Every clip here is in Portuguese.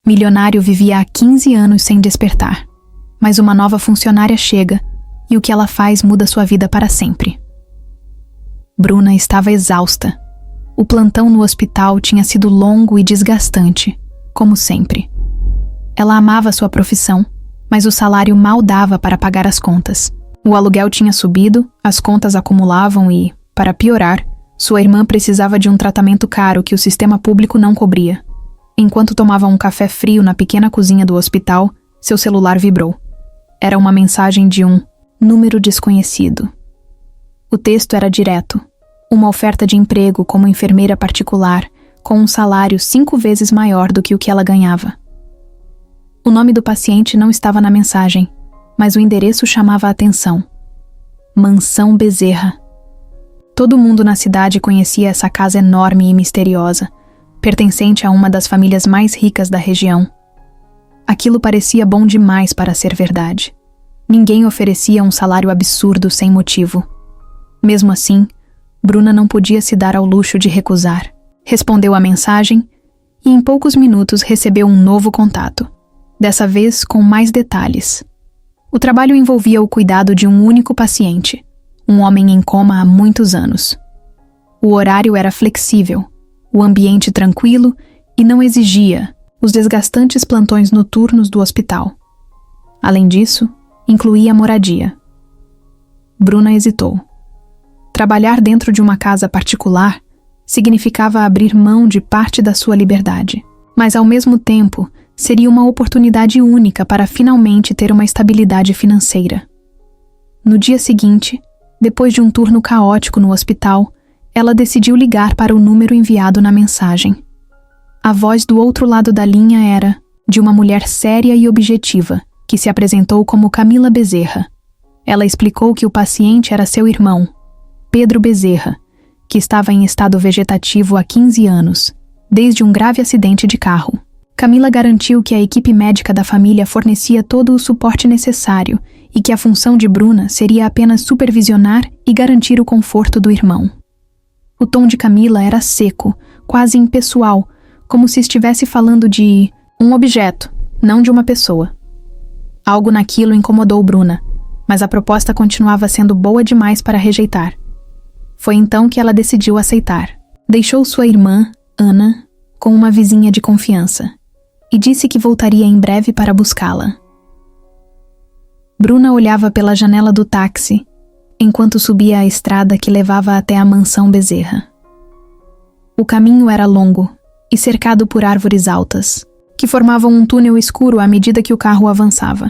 Milionário vivia há 15 anos sem despertar, mas uma nova funcionária chega e o que ela faz muda sua vida para sempre. Bruna estava exausta. O plantão no hospital tinha sido longo e desgastante, como sempre. Ela amava sua profissão, mas o salário mal dava para pagar as contas. O aluguel tinha subido, as contas acumulavam e, para piorar, sua irmã precisava de um tratamento caro que o sistema público não cobria. Enquanto tomava um café frio na pequena cozinha do hospital, seu celular vibrou. Era uma mensagem de um número desconhecido. O texto era direto. Uma oferta de emprego como enfermeira particular, com um salário 5 vezes maior do que o que ela ganhava. O nome do paciente não estava na mensagem, mas o endereço chamava a atenção. Mansão Bezerra. Todo mundo na cidade conhecia essa casa enorme e misteriosa, pertencente a uma das famílias mais ricas da região. Aquilo parecia bom demais para ser verdade. Ninguém oferecia um salário absurdo sem motivo. Mesmo assim, Bruna não podia se dar ao luxo de recusar. Respondeu à mensagem e em poucos minutos recebeu um novo contato, dessa vez com mais detalhes. O trabalho envolvia o cuidado de um único paciente, um homem em coma há muitos anos. O horário era flexível, o ambiente tranquilo e não exigia os desgastantes plantões noturnos do hospital. Além disso, incluía moradia. Bruna hesitou. Trabalhar dentro de uma casa particular significava abrir mão de parte da sua liberdade, mas ao mesmo tempo seria uma oportunidade única para finalmente ter uma estabilidade financeira. No dia seguinte, depois de um turno caótico no hospital, ela decidiu ligar para o número enviado na mensagem. A voz do outro lado da linha era de uma mulher séria e objetiva, que se apresentou como Camila Bezerra. Ela explicou que o paciente era seu irmão, Pedro Bezerra, que estava em estado vegetativo há 15 anos, desde um grave acidente de carro. Camila garantiu que a equipe médica da família fornecia todo o suporte necessário e que a função de Bruna seria apenas supervisionar e garantir o conforto do irmão. O tom de Camila era seco, quase impessoal, como se estivesse falando de um objeto, não de uma pessoa. Algo naquilo incomodou Bruna, mas a proposta continuava sendo boa demais para rejeitar. Foi então que ela decidiu aceitar. Deixou sua irmã, Ana, com uma vizinha de confiança e disse que voltaria em breve para buscá-la. Bruna olhava pela janela do táxi enquanto subia a estrada que levava até a mansão Bezerra. O caminho era longo e cercado por árvores altas, que formavam um túnel escuro à medida que o carro avançava.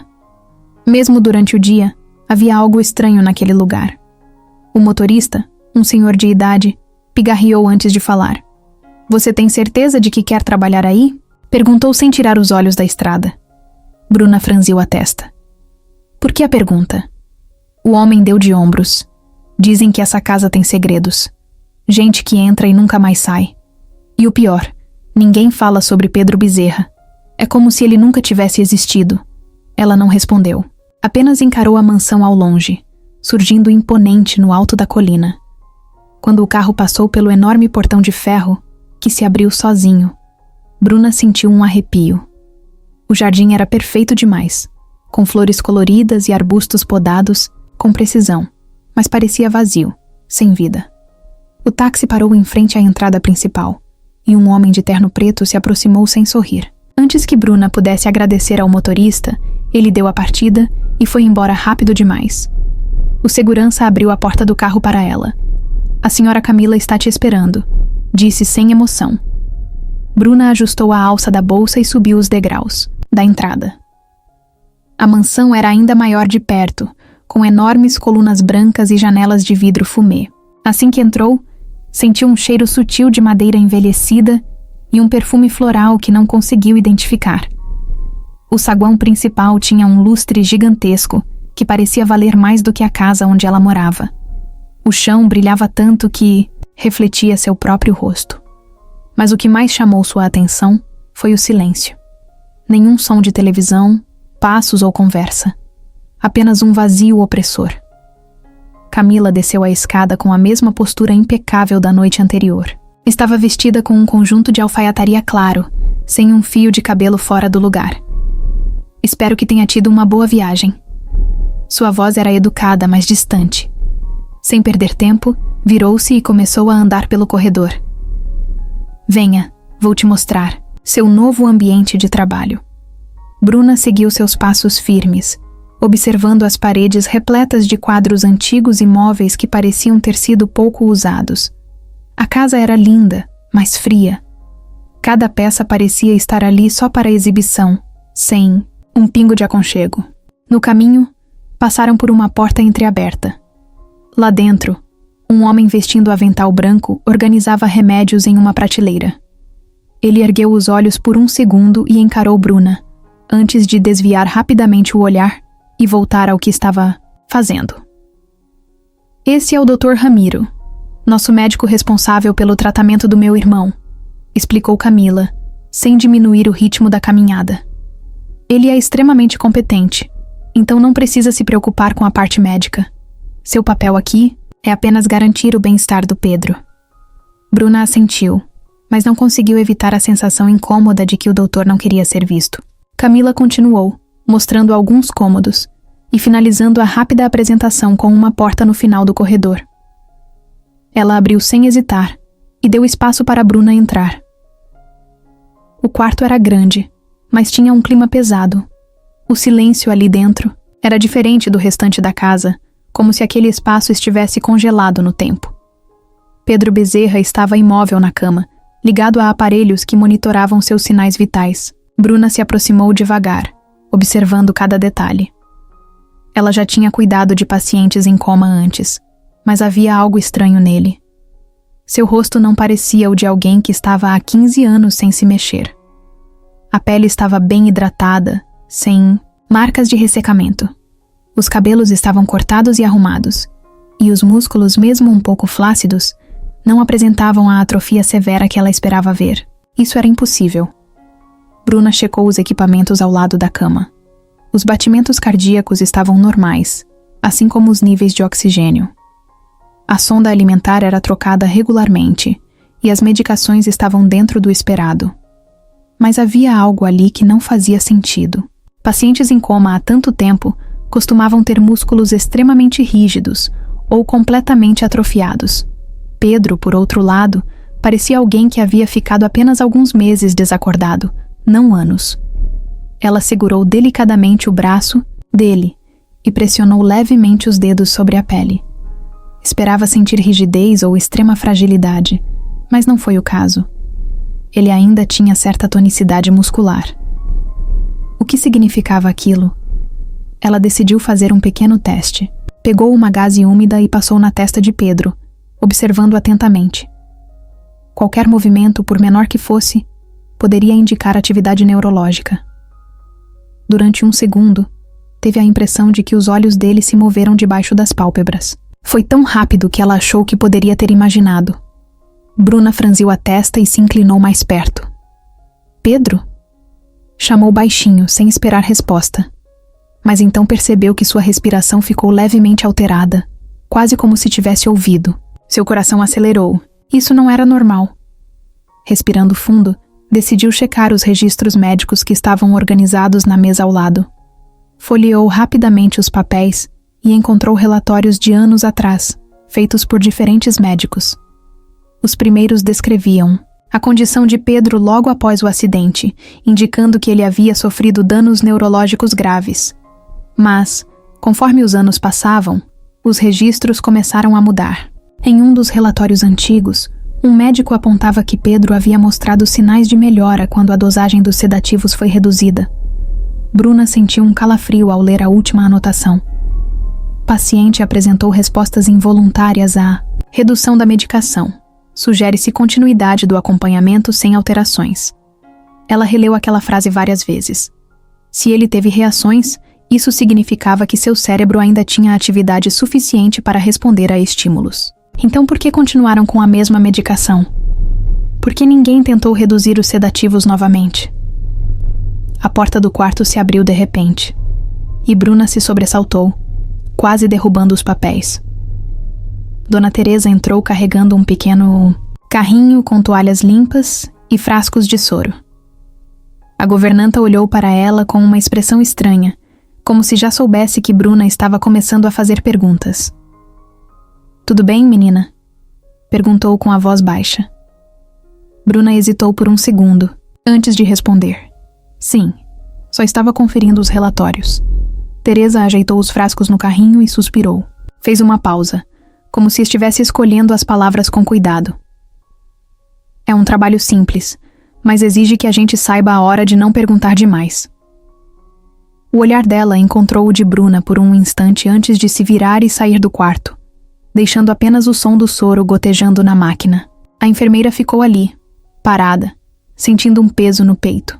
Mesmo durante o dia, havia algo estranho naquele lugar. O motorista, um senhor de idade, pigarreou antes de falar. "Você tem certeza de que quer trabalhar aí?" Perguntou sem tirar os olhos da estrada. Bruna franziu a testa. "Por que a pergunta?" O homem deu de ombros. "Dizem que essa casa tem segredos. Gente que entra e nunca mais sai. E o pior, ninguém fala sobre Pedro Bezerra. É como se ele nunca tivesse existido." Ela não respondeu. Apenas encarou a mansão ao longe, surgindo imponente no alto da colina. Quando o carro passou pelo enorme portão de ferro, que se abriu sozinho, Bruna sentiu um arrepio. O jardim era perfeito demais, com flores coloridas e arbustos podados com precisão, mas parecia vazio, sem vida. O táxi parou em frente à entrada principal, e um homem de terno preto se aproximou sem sorrir. Antes que Bruna pudesse agradecer ao motorista, ele deu a partida e foi embora rápido demais. O segurança abriu a porta do carro para ela. "A senhora Camila está te esperando", disse sem emoção. Bruna ajustou a alça da bolsa e subiu os degraus da entrada. A mansão era ainda maior de perto, com enormes colunas brancas e janelas de vidro fumê. Assim que entrou, sentiu um cheiro sutil de madeira envelhecida e um perfume floral que não conseguiu identificar. O saguão principal tinha um lustre gigantesco que parecia valer mais do que a casa onde ela morava. O chão brilhava tanto que refletia seu próprio rosto. Mas o que mais chamou sua atenção foi o silêncio. Nenhum som de televisão, passos ou conversa. Apenas um vazio opressor. Camila desceu a escada com a mesma postura impecável da noite anterior. Estava vestida com um conjunto de alfaiataria claro, sem um fio de cabelo fora do lugar. Espero que tenha tido uma boa viagem. Sua voz era educada, mas distante. Sem perder tempo, virou-se e começou a andar pelo corredor. Venha, vou te mostrar seu novo ambiente de trabalho. Bruna seguiu seus passos firmes, observando as paredes repletas de quadros antigos e móveis que pareciam ter sido pouco usados. A casa era linda, mas fria. Cada peça parecia estar ali só para exibição, sem um pingo de aconchego. No caminho, passaram por uma porta entreaberta. Lá dentro, um homem vestindo avental branco organizava remédios em uma prateleira. Ele ergueu os olhos por um segundo e encarou Bruna, antes de desviar rapidamente o olhar e voltar ao que estava fazendo. Esse é o Dr. Ramiro, nosso médico responsável pelo tratamento do meu irmão, explicou Camila, sem diminuir o ritmo da caminhada. Ele é extremamente competente, então não precisa se preocupar com a parte médica. Seu papel aqui é apenas garantir o bem-estar do Pedro. Bruna assentiu, mas não conseguiu evitar a sensação incômoda de que o doutor não queria ser visto. Camila continuou, mostrando alguns cômodos e finalizando a rápida apresentação com uma porta no final do corredor. Ela abriu sem hesitar e deu espaço para Bruna entrar. O quarto era grande, mas tinha um clima pesado. O silêncio ali dentro era diferente do restante da casa, como se aquele espaço estivesse congelado no tempo. Pedro Bezerra estava imóvel na cama, ligado a aparelhos que monitoravam seus sinais vitais. Bruna se aproximou devagar, observando cada detalhe. Ela já tinha cuidado de pacientes em coma antes, mas havia algo estranho nele. Seu rosto não parecia o de alguém que estava há 15 anos sem se mexer. A pele estava bem hidratada, sem marcas de ressecamento. Os cabelos estavam cortados e arrumados, e os músculos, mesmo um pouco flácidos, não apresentavam a atrofia severa que ela esperava ver. Isso era impossível. Bruna checou os equipamentos ao lado da cama. Os batimentos cardíacos estavam normais, assim como os níveis de oxigênio. A sonda alimentar era trocada regularmente, e as medicações estavam dentro do esperado. Mas havia algo ali que não fazia sentido. Pacientes em coma há tanto tempo costumavam ter músculos extremamente rígidos ou completamente atrofiados. Pedro, por outro lado, parecia alguém que havia ficado apenas alguns meses desacordado, não anos. Ela segurou delicadamente o braço dele e pressionou levemente os dedos sobre a pele. Esperava sentir rigidez ou extrema fragilidade, mas não foi o caso. Ele ainda tinha certa tonicidade muscular. O que significava aquilo? Ela decidiu fazer um pequeno teste. Pegou uma gaze úmida e passou na testa de Pedro, observando atentamente. Qualquer movimento, por menor que fosse, poderia indicar atividade neurológica. Durante um segundo, teve a impressão de que os olhos dele se moveram debaixo das pálpebras. Foi tão rápido que ela achou que poderia ter imaginado. Bruna franziu a testa e se inclinou mais perto. Pedro? Chamou baixinho, sem esperar resposta. Mas então percebeu que sua respiração ficou levemente alterada, quase como se tivesse ouvido. Seu coração acelerou. Isso não era normal. Respirando fundo, decidiu checar os registros médicos que estavam organizados na mesa ao lado. Folheou rapidamente os papéis e encontrou relatórios de anos atrás, feitos por diferentes médicos. Os primeiros descreviam a condição de Pedro logo após o acidente, indicando que ele havia sofrido danos neurológicos graves. Mas, conforme os anos passavam, os registros começaram a mudar. Em um dos relatórios antigos, um médico apontava que Pedro havia mostrado sinais de melhora quando a dosagem dos sedativos foi reduzida. Bruna sentiu um calafrio ao ler a última anotação. O paciente apresentou respostas involuntárias à redução da medicação. Sugere-se continuidade do acompanhamento sem alterações. Ela releu aquela frase várias vezes. Se ele teve reações, isso significava que seu cérebro ainda tinha atividade suficiente para responder a estímulos. Então por que continuaram com a mesma medicação? Por que ninguém tentou reduzir os sedativos novamente? A porta do quarto se abriu de repente, e Bruna se sobressaltou, quase derrubando os papéis. Dona Teresa entrou carregando um pequeno carrinho com toalhas limpas e frascos de soro. A governanta olhou para ela com uma expressão estranha, como se já soubesse que Bruna estava começando a fazer perguntas. "Tudo bem, menina?" perguntou com a voz baixa. Bruna hesitou por um segundo, antes de responder. Sim, só estava conferindo os relatórios. Teresa ajeitou os frascos no carrinho e suspirou. Fez uma pausa, como se estivesse escolhendo as palavras com cuidado. "É um trabalho simples, mas exige que a gente saiba a hora de não perguntar demais." O olhar dela encontrou o de Bruna por um instante antes de se virar e sair do quarto, deixando apenas o som do soro gotejando na máquina. A enfermeira ficou ali, parada, sentindo um peso no peito.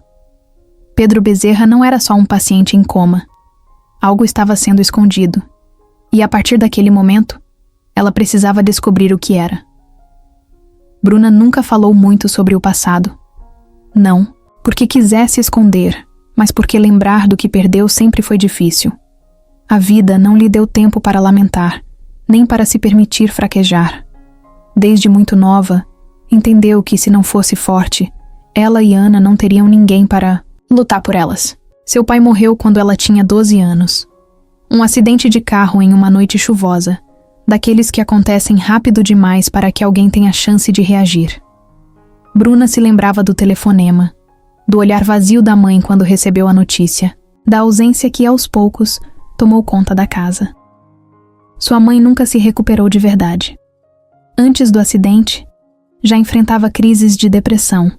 Pedro Bezerra não era só um paciente em coma. Algo estava sendo escondido. E a partir daquele momento, ela precisava descobrir o que era. Bruna nunca falou muito sobre o passado. Não, porque quisesse esconder, mas porque lembrar do que perdeu sempre foi difícil. A vida não lhe deu tempo para lamentar, nem para se permitir fraquejar. Desde muito nova, entendeu que se não fosse forte, ela e Ana não teriam ninguém para lutar por elas. Seu pai morreu quando ela tinha 12 anos. Um acidente de carro em uma noite chuvosa, daqueles que acontecem rápido demais para que alguém tenha chance de reagir. Bruna se lembrava do telefonema, do olhar vazio da mãe quando recebeu a notícia, da ausência que aos poucos tomou conta da casa. Sua mãe nunca se recuperou de verdade. Antes do acidente, já enfrentava crises de depressão,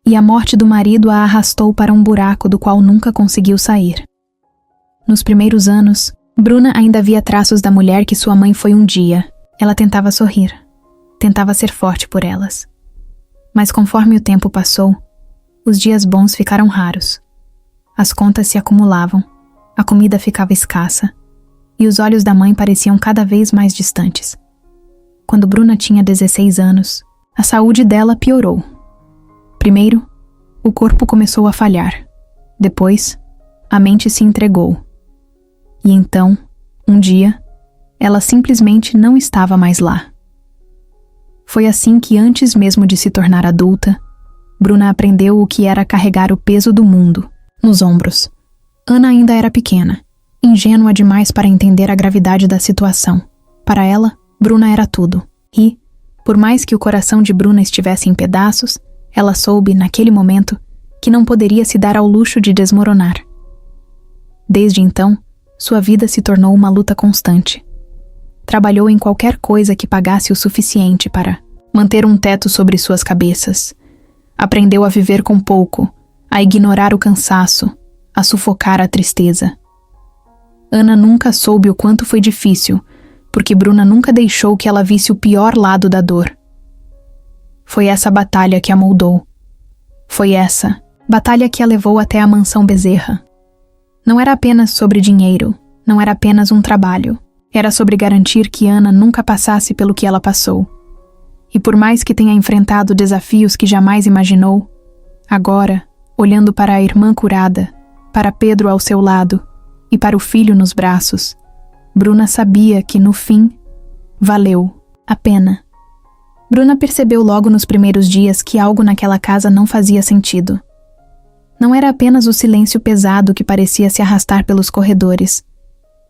e a morte do marido a arrastou para um buraco do qual nunca conseguiu sair. Nos primeiros anos, Bruna ainda via traços da mulher que sua mãe foi um dia. Ela tentava sorrir, tentava ser forte por elas. Mas conforme o tempo passou, os dias bons ficaram raros. As contas se acumulavam, a comida ficava escassa, e os olhos da mãe pareciam cada vez mais distantes. Quando Bruna tinha 16 anos, a saúde dela piorou. Primeiro, o corpo começou a falhar. Depois, a mente se entregou. E então, um dia, ela simplesmente não estava mais lá. Foi assim que, antes mesmo de se tornar adulta, Bruna aprendeu o que era carregar o peso do mundo nos ombros. Ana ainda era pequena, ingênua demais para entender a gravidade da situação. Para ela, Bruna era tudo. E, por mais que o coração de Bruna estivesse em pedaços, ela soube, naquele momento, que não poderia se dar ao luxo de desmoronar. Desde então, sua vida se tornou uma luta constante. Trabalhou em qualquer coisa que pagasse o suficiente para manter um teto sobre suas cabeças. Aprendeu a viver com pouco, a ignorar o cansaço, a sufocar a tristeza. Ana nunca soube o quanto foi difícil, porque Bruna nunca deixou que ela visse o pior lado da dor. Foi essa batalha que a moldou. Foi essa batalha que a levou até a mansão Bezerra. Não era apenas sobre dinheiro, não era apenas um trabalho. Era sobre garantir que Ana nunca passasse pelo que ela passou. E por mais que tenha enfrentado desafios que jamais imaginou, agora, olhando para a irmã curada, para Pedro ao seu lado e para o filho nos braços, Bruna sabia que, no fim, valeu a pena. Bruna percebeu logo nos primeiros dias que algo naquela casa não fazia sentido. Não era apenas o silêncio pesado que parecia se arrastar pelos corredores,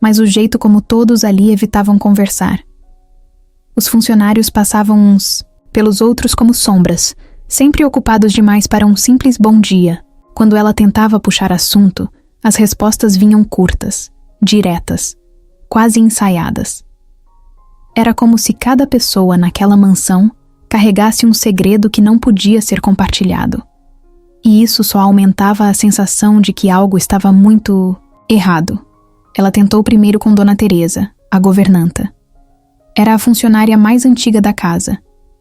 mas o jeito como todos ali evitavam conversar. Os funcionários passavam uns pelos outros como sombras, sempre ocupados demais para um simples bom dia. Quando ela tentava puxar assunto, as respostas vinham curtas, diretas, quase ensaiadas. Era como se cada pessoa naquela mansão carregasse um segredo que não podia ser compartilhado. E isso só aumentava a sensação de que algo estava muito errado. Ela tentou primeiro com Dona Teresa, a governanta. Era a funcionária mais antiga da casa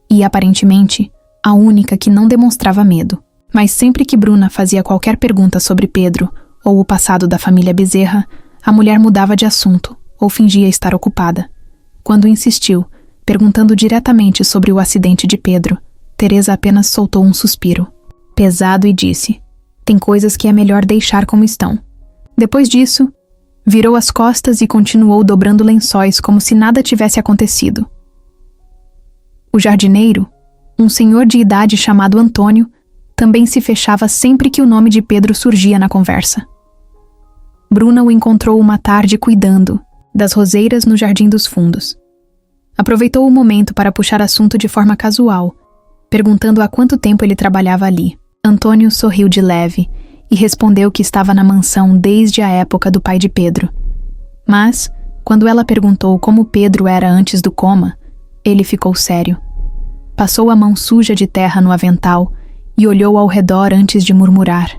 e, aparentemente, a única que não demonstrava medo. Mas sempre que Bruna fazia qualquer pergunta sobre Pedro ou o passado da família Bezerra, a mulher mudava de assunto ou fingia estar ocupada. Quando insistiu, perguntando diretamente sobre o acidente de Pedro, Teresa apenas soltou um suspiro pesado e disse: "Tem coisas que é melhor deixar como estão." Depois disso, virou as costas e continuou dobrando lençóis como se nada tivesse acontecido. O jardineiro, um senhor de idade chamado Antônio, também se fechava sempre que o nome de Pedro surgia na conversa. Bruna o encontrou uma tarde cuidando das roseiras no Jardim dos Fundos. Aproveitou o momento para puxar assunto de forma casual, perguntando há quanto tempo ele trabalhava ali. Antônio sorriu de leve e respondeu que estava na mansão desde a época do pai de Pedro. Mas, quando ela perguntou como Pedro era antes do coma, ele ficou sério. Passou a mão suja de terra no avental e olhou ao redor antes de murmurar.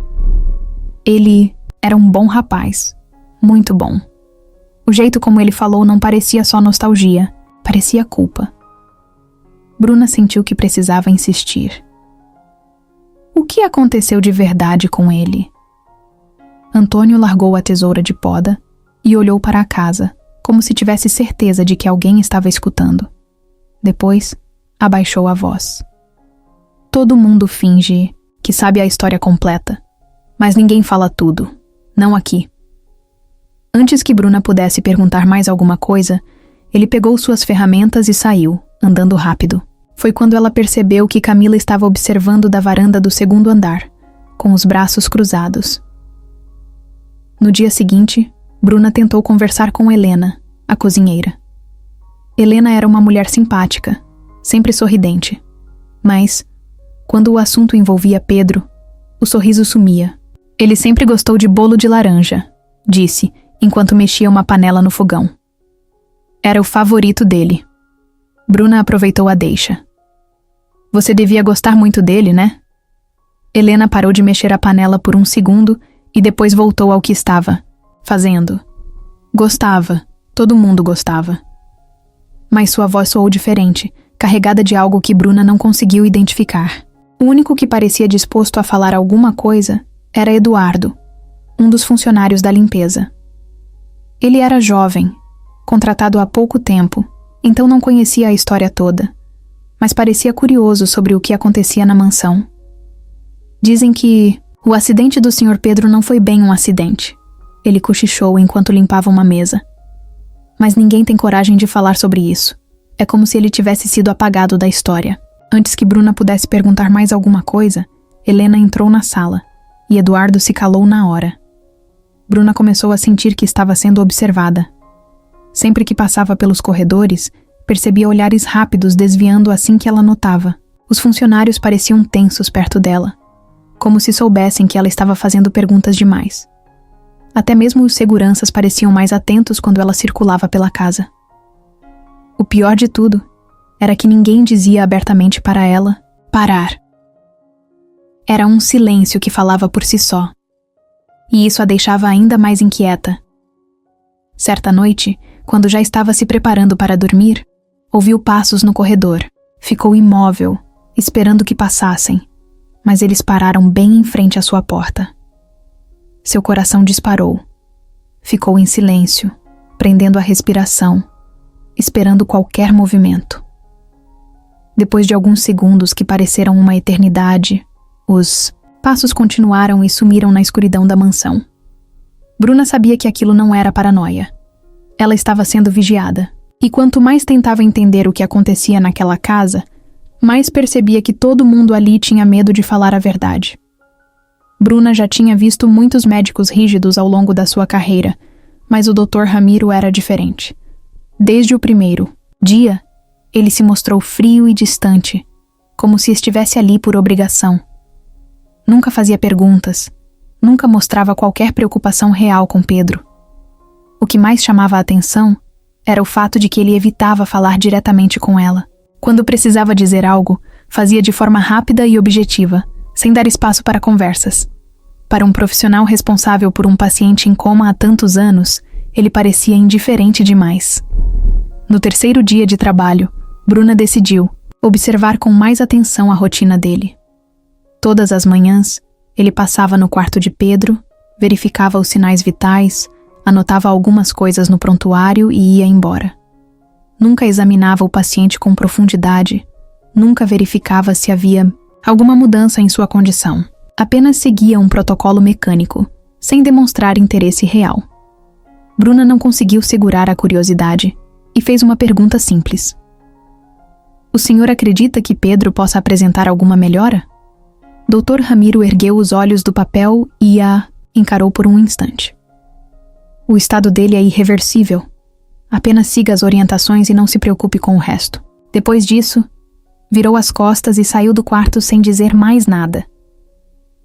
Ele era um bom rapaz, muito bom. O jeito como ele falou não parecia só nostalgia, parecia culpa. Bruna sentiu que precisava insistir. O que aconteceu de verdade com ele? Antônio largou a tesoura de poda e olhou para a casa, como se tivesse certeza de que alguém estava escutando. Depois, abaixou a voz. Todo mundo finge que sabe a história completa, mas ninguém fala tudo, não aqui. Antes que Bruna pudesse perguntar mais alguma coisa, ele pegou suas ferramentas e saiu, andando rápido. Foi quando ela percebeu que Camila estava observando da varanda do segundo andar, com os braços cruzados. No dia seguinte, Bruna tentou conversar com Helena, a cozinheira. Helena era uma mulher simpática, sempre sorridente. Mas, quando o assunto envolvia Pedro, o sorriso sumia. Ele sempre gostou de bolo de laranja, disse, enquanto mexia uma panela no fogão. Era o favorito dele. Bruna aproveitou a deixa. Você devia gostar muito dele, né? Helena parou de mexer a panela por um segundo e depois voltou ao que estava fazendo. Gostava, todo mundo gostava. Mas sua voz soou diferente, carregada de algo que Bruna não conseguiu identificar. O único que parecia disposto a falar alguma coisa era Eduardo, um dos funcionários da limpeza. Ele era jovem, contratado há pouco tempo, então não conhecia a história toda, mas parecia curioso sobre o que acontecia na mansão. Dizem que o acidente do Sr. Pedro não foi bem um acidente. Ele cochichou enquanto limpava uma mesa. Mas ninguém tem coragem de falar sobre isso. É como se ele tivesse sido apagado da história. Antes que Bruna pudesse perguntar mais alguma coisa, Helena entrou na sala, e Eduardo se calou na hora. Bruna começou a sentir que estava sendo observada. Sempre que passava pelos corredores, percebia olhares rápidos desviando assim que ela notava. Os funcionários pareciam tensos perto dela, como se soubessem que ela estava fazendo perguntas demais. Até mesmo os seguranças pareciam mais atentos quando ela circulava pela casa. O pior de tudo era que ninguém dizia abertamente para ela parar. Era um silêncio que falava por si só. E isso a deixava ainda mais inquieta. Certa noite, quando já estava se preparando para dormir, ouviu passos no corredor. Ficou imóvel, esperando que passassem, mas eles pararam bem em frente à sua porta. Seu coração disparou. Ficou em silêncio, prendendo a respiração, esperando qualquer movimento. Depois de alguns segundos que pareceram uma eternidade, os passos continuaram e sumiram na escuridão da mansão. Bruna sabia que aquilo não era paranoia. Ela estava sendo vigiada, e quanto mais tentava entender o que acontecia naquela casa, mais percebia que todo mundo ali tinha medo de falar a verdade. Bruna já tinha visto muitos médicos rígidos ao longo da sua carreira, mas o Dr. Ramiro era diferente. Desde o primeiro dia, ele se mostrou frio e distante, como se estivesse ali por obrigação. Nunca fazia perguntas, nunca mostrava qualquer preocupação real com Pedro. O que mais chamava a atenção era o fato de que ele evitava falar diretamente com ela. Quando precisava dizer algo, fazia de forma rápida e objetiva, sem dar espaço para conversas. Para um profissional responsável por um paciente em coma há tantos anos, ele parecia indiferente demais. No terceiro dia de trabalho, Bruna decidiu observar com mais atenção a rotina dele. Todas as manhãs, ele passava no quarto de Pedro, verificava os sinais vitais, anotava algumas coisas no prontuário e ia embora. Nunca examinava o paciente com profundidade, nunca verificava se havia alguma mudança em sua condição. Apenas seguia um protocolo mecânico, sem demonstrar interesse real. Bruna não conseguiu segurar a curiosidade e fez uma pergunta simples. O senhor acredita que Pedro possa apresentar alguma melhora? Dr. Ramiro ergueu os olhos do papel e a encarou por um instante. O estado dele é irreversível. Apenas siga as orientações e não se preocupe com o resto. Depois disso, virou as costas e saiu do quarto sem dizer mais nada.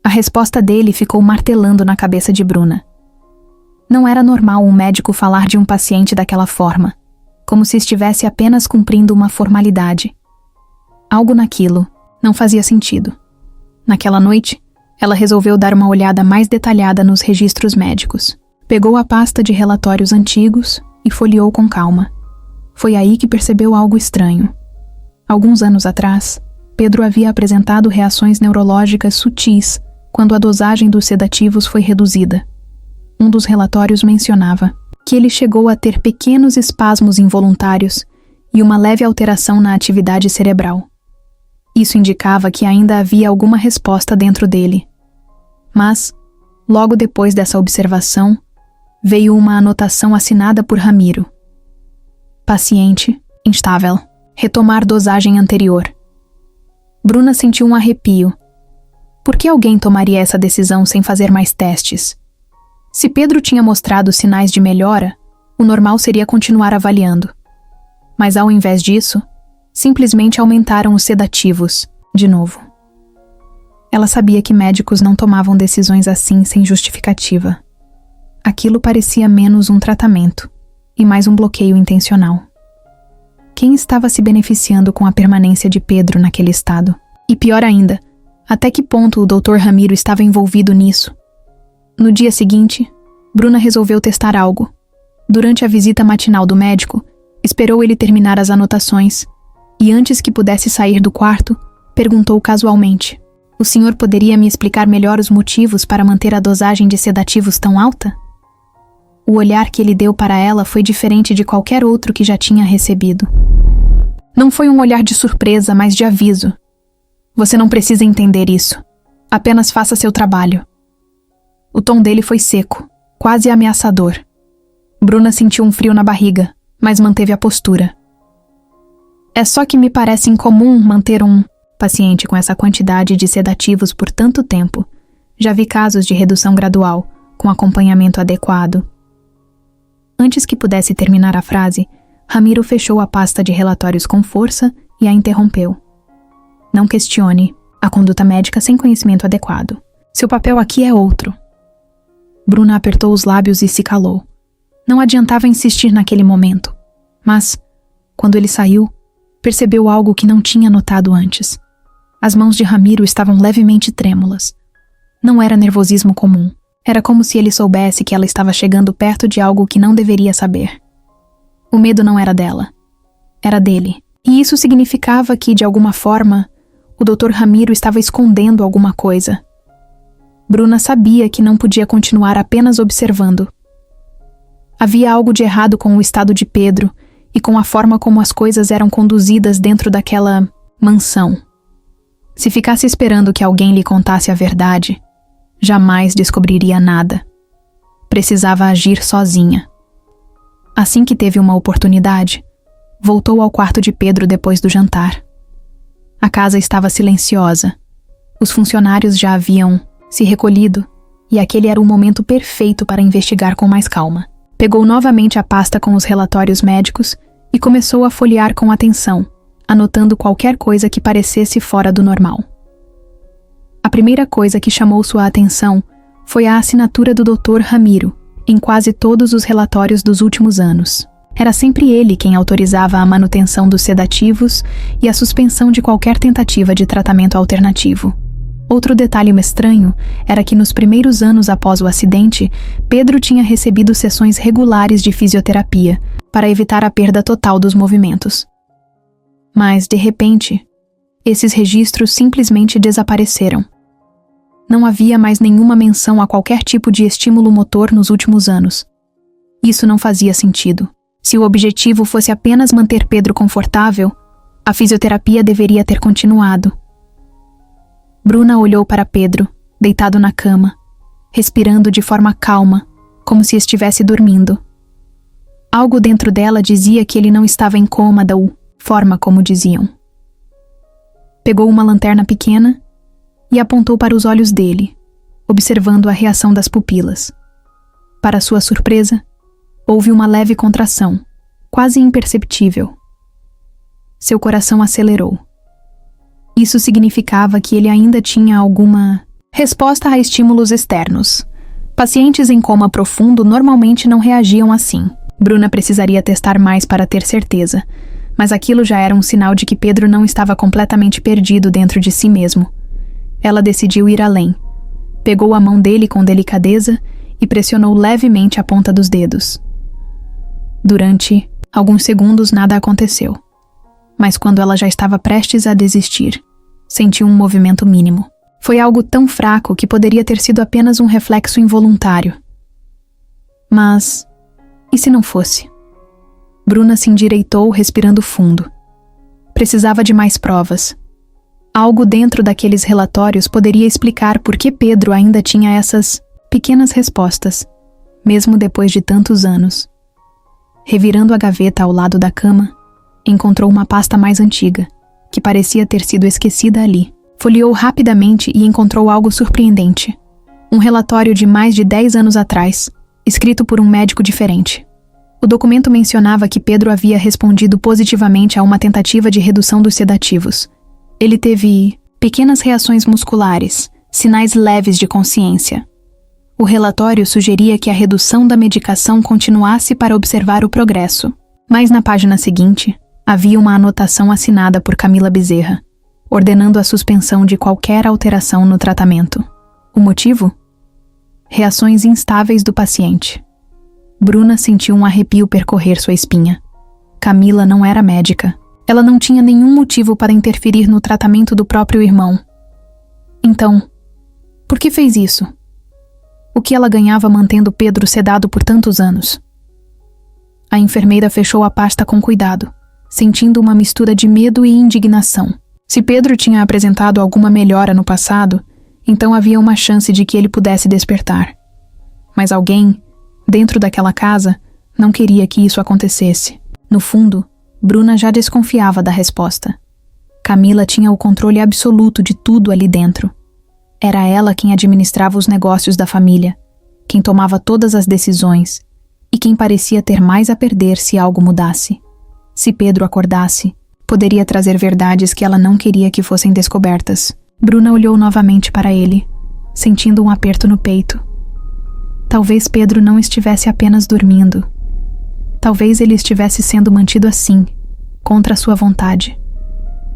A resposta dele ficou martelando na cabeça de Bruna. Não era normal um médico falar de um paciente daquela forma, como se estivesse apenas cumprindo uma formalidade. Algo naquilo não fazia sentido. Naquela noite, ela resolveu dar uma olhada mais detalhada nos registros médicos. Pegou a pasta de relatórios antigos e folheou com calma. Foi aí que percebeu algo estranho. Alguns anos atrás, Pedro havia apresentado reações neurológicas sutis quando a dosagem dos sedativos foi reduzida. Um dos relatórios mencionava que ele chegou a ter pequenos espasmos involuntários e uma leve alteração na atividade cerebral. Isso indicava que ainda havia alguma resposta dentro dele. Mas, logo depois dessa observação, veio uma anotação assinada por Ramiro. Paciente, instável. Retomar dosagem anterior. Bruna sentiu um arrepio. Por que alguém tomaria essa decisão sem fazer mais testes? Se Pedro tinha mostrado sinais de melhora, o normal seria continuar avaliando. Mas ao invés disso, simplesmente aumentaram os sedativos, de novo. Ela sabia que médicos não tomavam decisões assim sem justificativa. Aquilo parecia menos um tratamento e mais um bloqueio intencional. Quem estava se beneficiando com a permanência de Pedro naquele estado? E pior ainda, até que ponto o Dr. Ramiro estava envolvido nisso? No dia seguinte, Bruna resolveu testar algo. Durante a visita matinal do médico, esperou ele terminar as anotações e antes que pudesse sair do quarto, perguntou casualmente: "O senhor poderia me explicar melhor os motivos para manter a dosagem de sedativos tão alta?" O olhar que ele deu para ela foi diferente de qualquer outro que já tinha recebido. Não foi um olhar de surpresa, mas de aviso. "Você não precisa entender isso. Apenas faça seu trabalho." O tom dele foi seco, quase ameaçador. Bruna sentiu um frio na barriga, mas manteve a postura. "É só que me parece incomum manter um paciente com essa quantidade de sedativos por tanto tempo. Já vi casos de redução gradual, com acompanhamento adequado." Antes que pudesse terminar a frase, Ramiro fechou a pasta de relatórios com força e a interrompeu. "Não questione a conduta médica sem conhecimento adequado. Seu papel aqui é outro." Bruna apertou os lábios e se calou. Não adiantava insistir naquele momento. Mas, quando ele saiu, percebeu algo que não tinha notado antes. As mãos de Ramiro estavam levemente trêmulas. Não era nervosismo comum. Era como se ele soubesse que ela estava chegando perto de algo que não deveria saber. O medo não era dela. Era dele. E isso significava que, de alguma forma, o Dr. Ramiro estava escondendo alguma coisa. Bruna sabia que não podia continuar apenas observando. Havia algo de errado com o estado de Pedro e com a forma como as coisas eram conduzidas dentro daquela mansão. Se ficasse esperando que alguém lhe contasse a verdade, jamais descobriria nada. Precisava agir sozinha. Assim que teve uma oportunidade, voltou ao quarto de Pedro depois do jantar. A casa estava silenciosa. Os funcionários já haviam se recolhido e aquele era o momento perfeito para investigar com mais calma. Pegou novamente a pasta com os relatórios médicos e começou a folhear com atenção, anotando qualquer coisa que parecesse fora do normal. A primeira coisa que chamou sua atenção foi a assinatura do Dr. Ramiro em quase todos os relatórios dos últimos anos. Era sempre ele quem autorizava a manutenção dos sedativos e a suspensão de qualquer tentativa de tratamento alternativo. Outro detalhe estranho era que nos primeiros anos após o acidente, Pedro tinha recebido sessões regulares de fisioterapia para evitar a perda total dos movimentos. Mas, de repente, esses registros simplesmente desapareceram. Não havia mais nenhuma menção a qualquer tipo de estímulo motor nos últimos anos. Isso não fazia sentido. Se o objetivo fosse apenas manter Pedro confortável, a fisioterapia deveria ter continuado. Bruna olhou para Pedro, deitado na cama, respirando de forma calma, como se estivesse dormindo. Algo dentro dela dizia que ele não estava em coma da forma como diziam. Pegou uma lanterna pequena e apontou para os olhos dele, observando a reação das pupilas. Para sua surpresa, houve uma leve contração, quase imperceptível. Seu coração acelerou. Isso significava que ele ainda tinha alguma resposta a estímulos externos. Pacientes em coma profundo normalmente não reagiam assim. Bruna precisaria testar mais para ter certeza, mas aquilo já era um sinal de que Pedro não estava completamente perdido dentro de si mesmo. Ela decidiu ir além. Pegou a mão dele com delicadeza e pressionou levemente a ponta dos dedos. Durante alguns segundos nada aconteceu. Mas quando ela já estava prestes a desistir, sentiu um movimento mínimo. Foi algo tão fraco que poderia ter sido apenas um reflexo involuntário. Mas, e se não fosse? Bruna se endireitou, respirando fundo. Precisava de mais provas. Algo dentro daqueles relatórios poderia explicar por que Pedro ainda tinha essas pequenas respostas, mesmo depois de tantos anos. Revirando a gaveta ao lado da cama, encontrou uma pasta mais antiga, que parecia ter sido esquecida ali. Folheou rapidamente e encontrou algo surpreendente. Um relatório de mais de 10 anos atrás, escrito por um médico diferente. O documento mencionava que Pedro havia respondido positivamente a uma tentativa de redução dos sedativos. Ele teve pequenas reações musculares, sinais leves de consciência. O relatório sugeria que a redução da medicação continuasse para observar o progresso. Mas na página seguinte, havia uma anotação assinada por Camila Bezerra, ordenando a suspensão de qualquer alteração no tratamento. O motivo? Reações instáveis do paciente. Bruna sentiu um arrepio percorrer sua espinha. Camila não era médica. Ela não tinha nenhum motivo para interferir no tratamento do próprio irmão. Então, por que fez isso? O que ela ganhava mantendo Pedro sedado por tantos anos? A enfermeira fechou a pasta com cuidado, sentindo uma mistura de medo e indignação. Se Pedro tinha apresentado alguma melhora no passado, então havia uma chance de que ele pudesse despertar. Mas alguém, dentro daquela casa, não queria que isso acontecesse. No fundo, Bruna já desconfiava da resposta. Camila tinha o controle absoluto de tudo ali dentro. Era ela quem administrava os negócios da família, quem tomava todas as decisões e quem parecia ter mais a perder se algo mudasse. Se Pedro acordasse, poderia trazer verdades que ela não queria que fossem descobertas. Bruna olhou novamente para ele, sentindo um aperto no peito. Talvez Pedro não estivesse apenas dormindo. Talvez ele estivesse sendo mantido assim, contra sua vontade.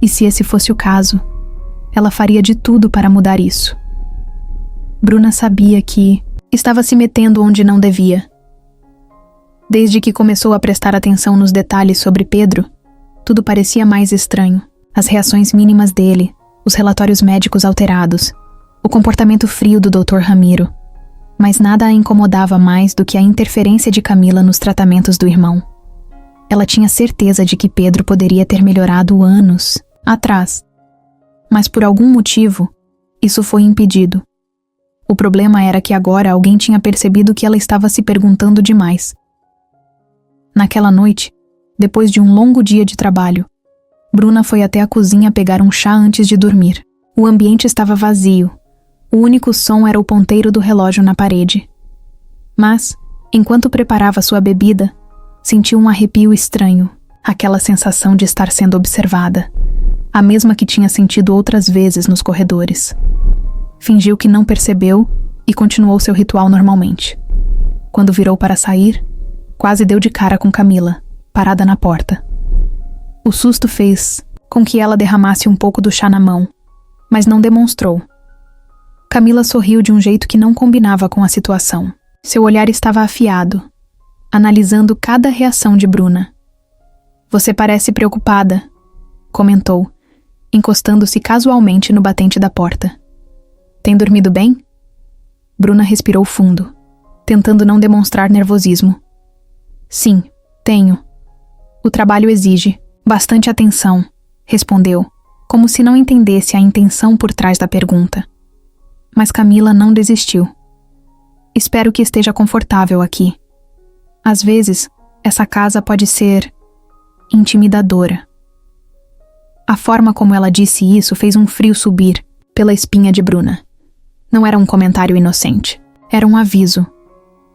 E se esse fosse o caso, ela faria de tudo para mudar isso. Bruna sabia que estava se metendo onde não devia. Desde que começou a prestar atenção nos detalhes sobre Pedro, tudo parecia mais estranho. As reações mínimas dele, os relatórios médicos alterados, o comportamento frio do Dr. Ramiro. Mas nada a incomodava mais do que a interferência de Camila nos tratamentos do irmão. Ela tinha certeza de que Pedro poderia ter melhorado anos atrás. Mas por algum motivo, isso foi impedido. O problema era que agora alguém tinha percebido que ela estava se perguntando demais. Naquela noite, depois de um longo dia de trabalho, Bruna foi até a cozinha pegar um chá antes de dormir. O ambiente estava vazio. O único som era o ponteiro do relógio na parede. Mas, enquanto preparava sua bebida, sentiu um arrepio estranho, aquela sensação de estar sendo observada, a mesma que tinha sentido outras vezes nos corredores. Fingiu que não percebeu e continuou seu ritual normalmente. Quando virou para sair, quase deu de cara com Camila, parada na porta. O susto fez com que ela derramasse um pouco do chá na mão, mas não demonstrou. Camila sorriu de um jeito que não combinava com a situação. Seu olhar estava afiado, analisando cada reação de Bruna. "Você parece preocupada", comentou, encostando-se casualmente no batente da porta. "Tem dormido bem?" Bruna respirou fundo, tentando não demonstrar nervosismo. "Sim, tenho. O trabalho exige bastante atenção", respondeu, como se não entendesse a intenção por trás da pergunta. Mas Camila não desistiu. "Espero que esteja confortável aqui. Às vezes, essa casa pode ser intimidadora." A forma como ela disse isso fez um frio subir, pela espinha de Bruna. Não era um comentário inocente. Era um aviso.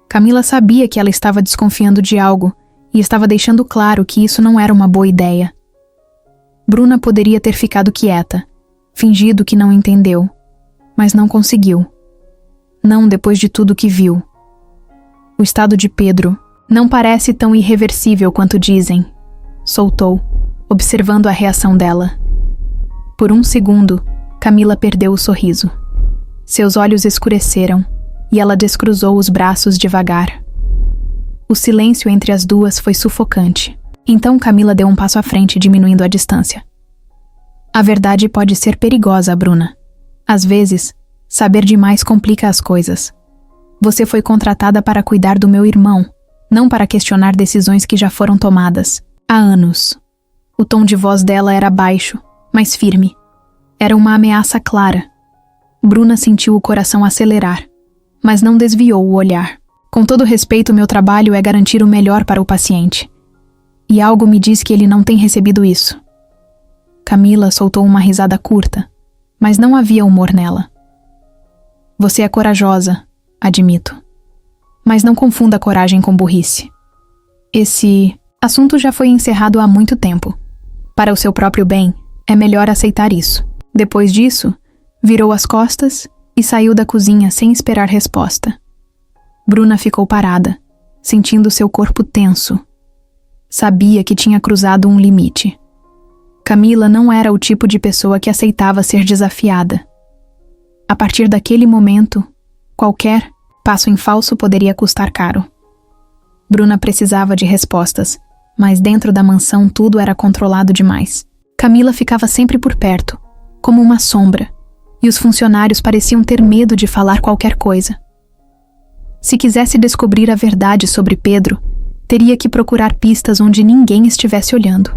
Camila sabia que ela estava desconfiando de algo e estava deixando claro que isso não era uma boa ideia. Bruna poderia ter ficado quieta, fingido que não entendeu, mas não conseguiu. Não depois de tudo que viu. O estado de Pedro não parece tão irreversível quanto dizem, soltou, observando a reação dela. Por um segundo, Camila perdeu o sorriso. Seus olhos escureceram e ela descruzou os braços devagar. O silêncio entre as duas foi sufocante. Então Camila deu um passo à frente, diminuindo a distância. A verdade pode ser perigosa, Bruna. Às vezes, saber demais complica as coisas. Você foi contratada para cuidar do meu irmão, não para questionar decisões que já foram tomadas há anos. O tom de voz dela era baixo, mas firme. Era uma ameaça clara. Bruna sentiu o coração acelerar, mas não desviou o olhar. Com todo respeito, meu trabalho é garantir o melhor para o paciente. E algo me diz que ele não tem recebido isso. Camila soltou uma risada curta, mas não havia humor nela. Você é corajosa, admito. Mas não confunda coragem com burrice. Esse assunto já foi encerrado há muito tempo. Para o seu próprio bem, é melhor aceitar isso. Depois disso, virou as costas e saiu da cozinha sem esperar resposta. Bruna ficou parada, sentindo seu corpo tenso. Sabia que tinha cruzado um limite. Camila não era o tipo de pessoa que aceitava ser desafiada. A partir daquele momento, qualquer passo em falso poderia custar caro. Bruna precisava de respostas, mas dentro da mansão tudo era controlado demais. Camila ficava sempre por perto, como uma sombra, e os funcionários pareciam ter medo de falar qualquer coisa. Se quisesse descobrir a verdade sobre Pedro, teria que procurar pistas onde ninguém estivesse olhando.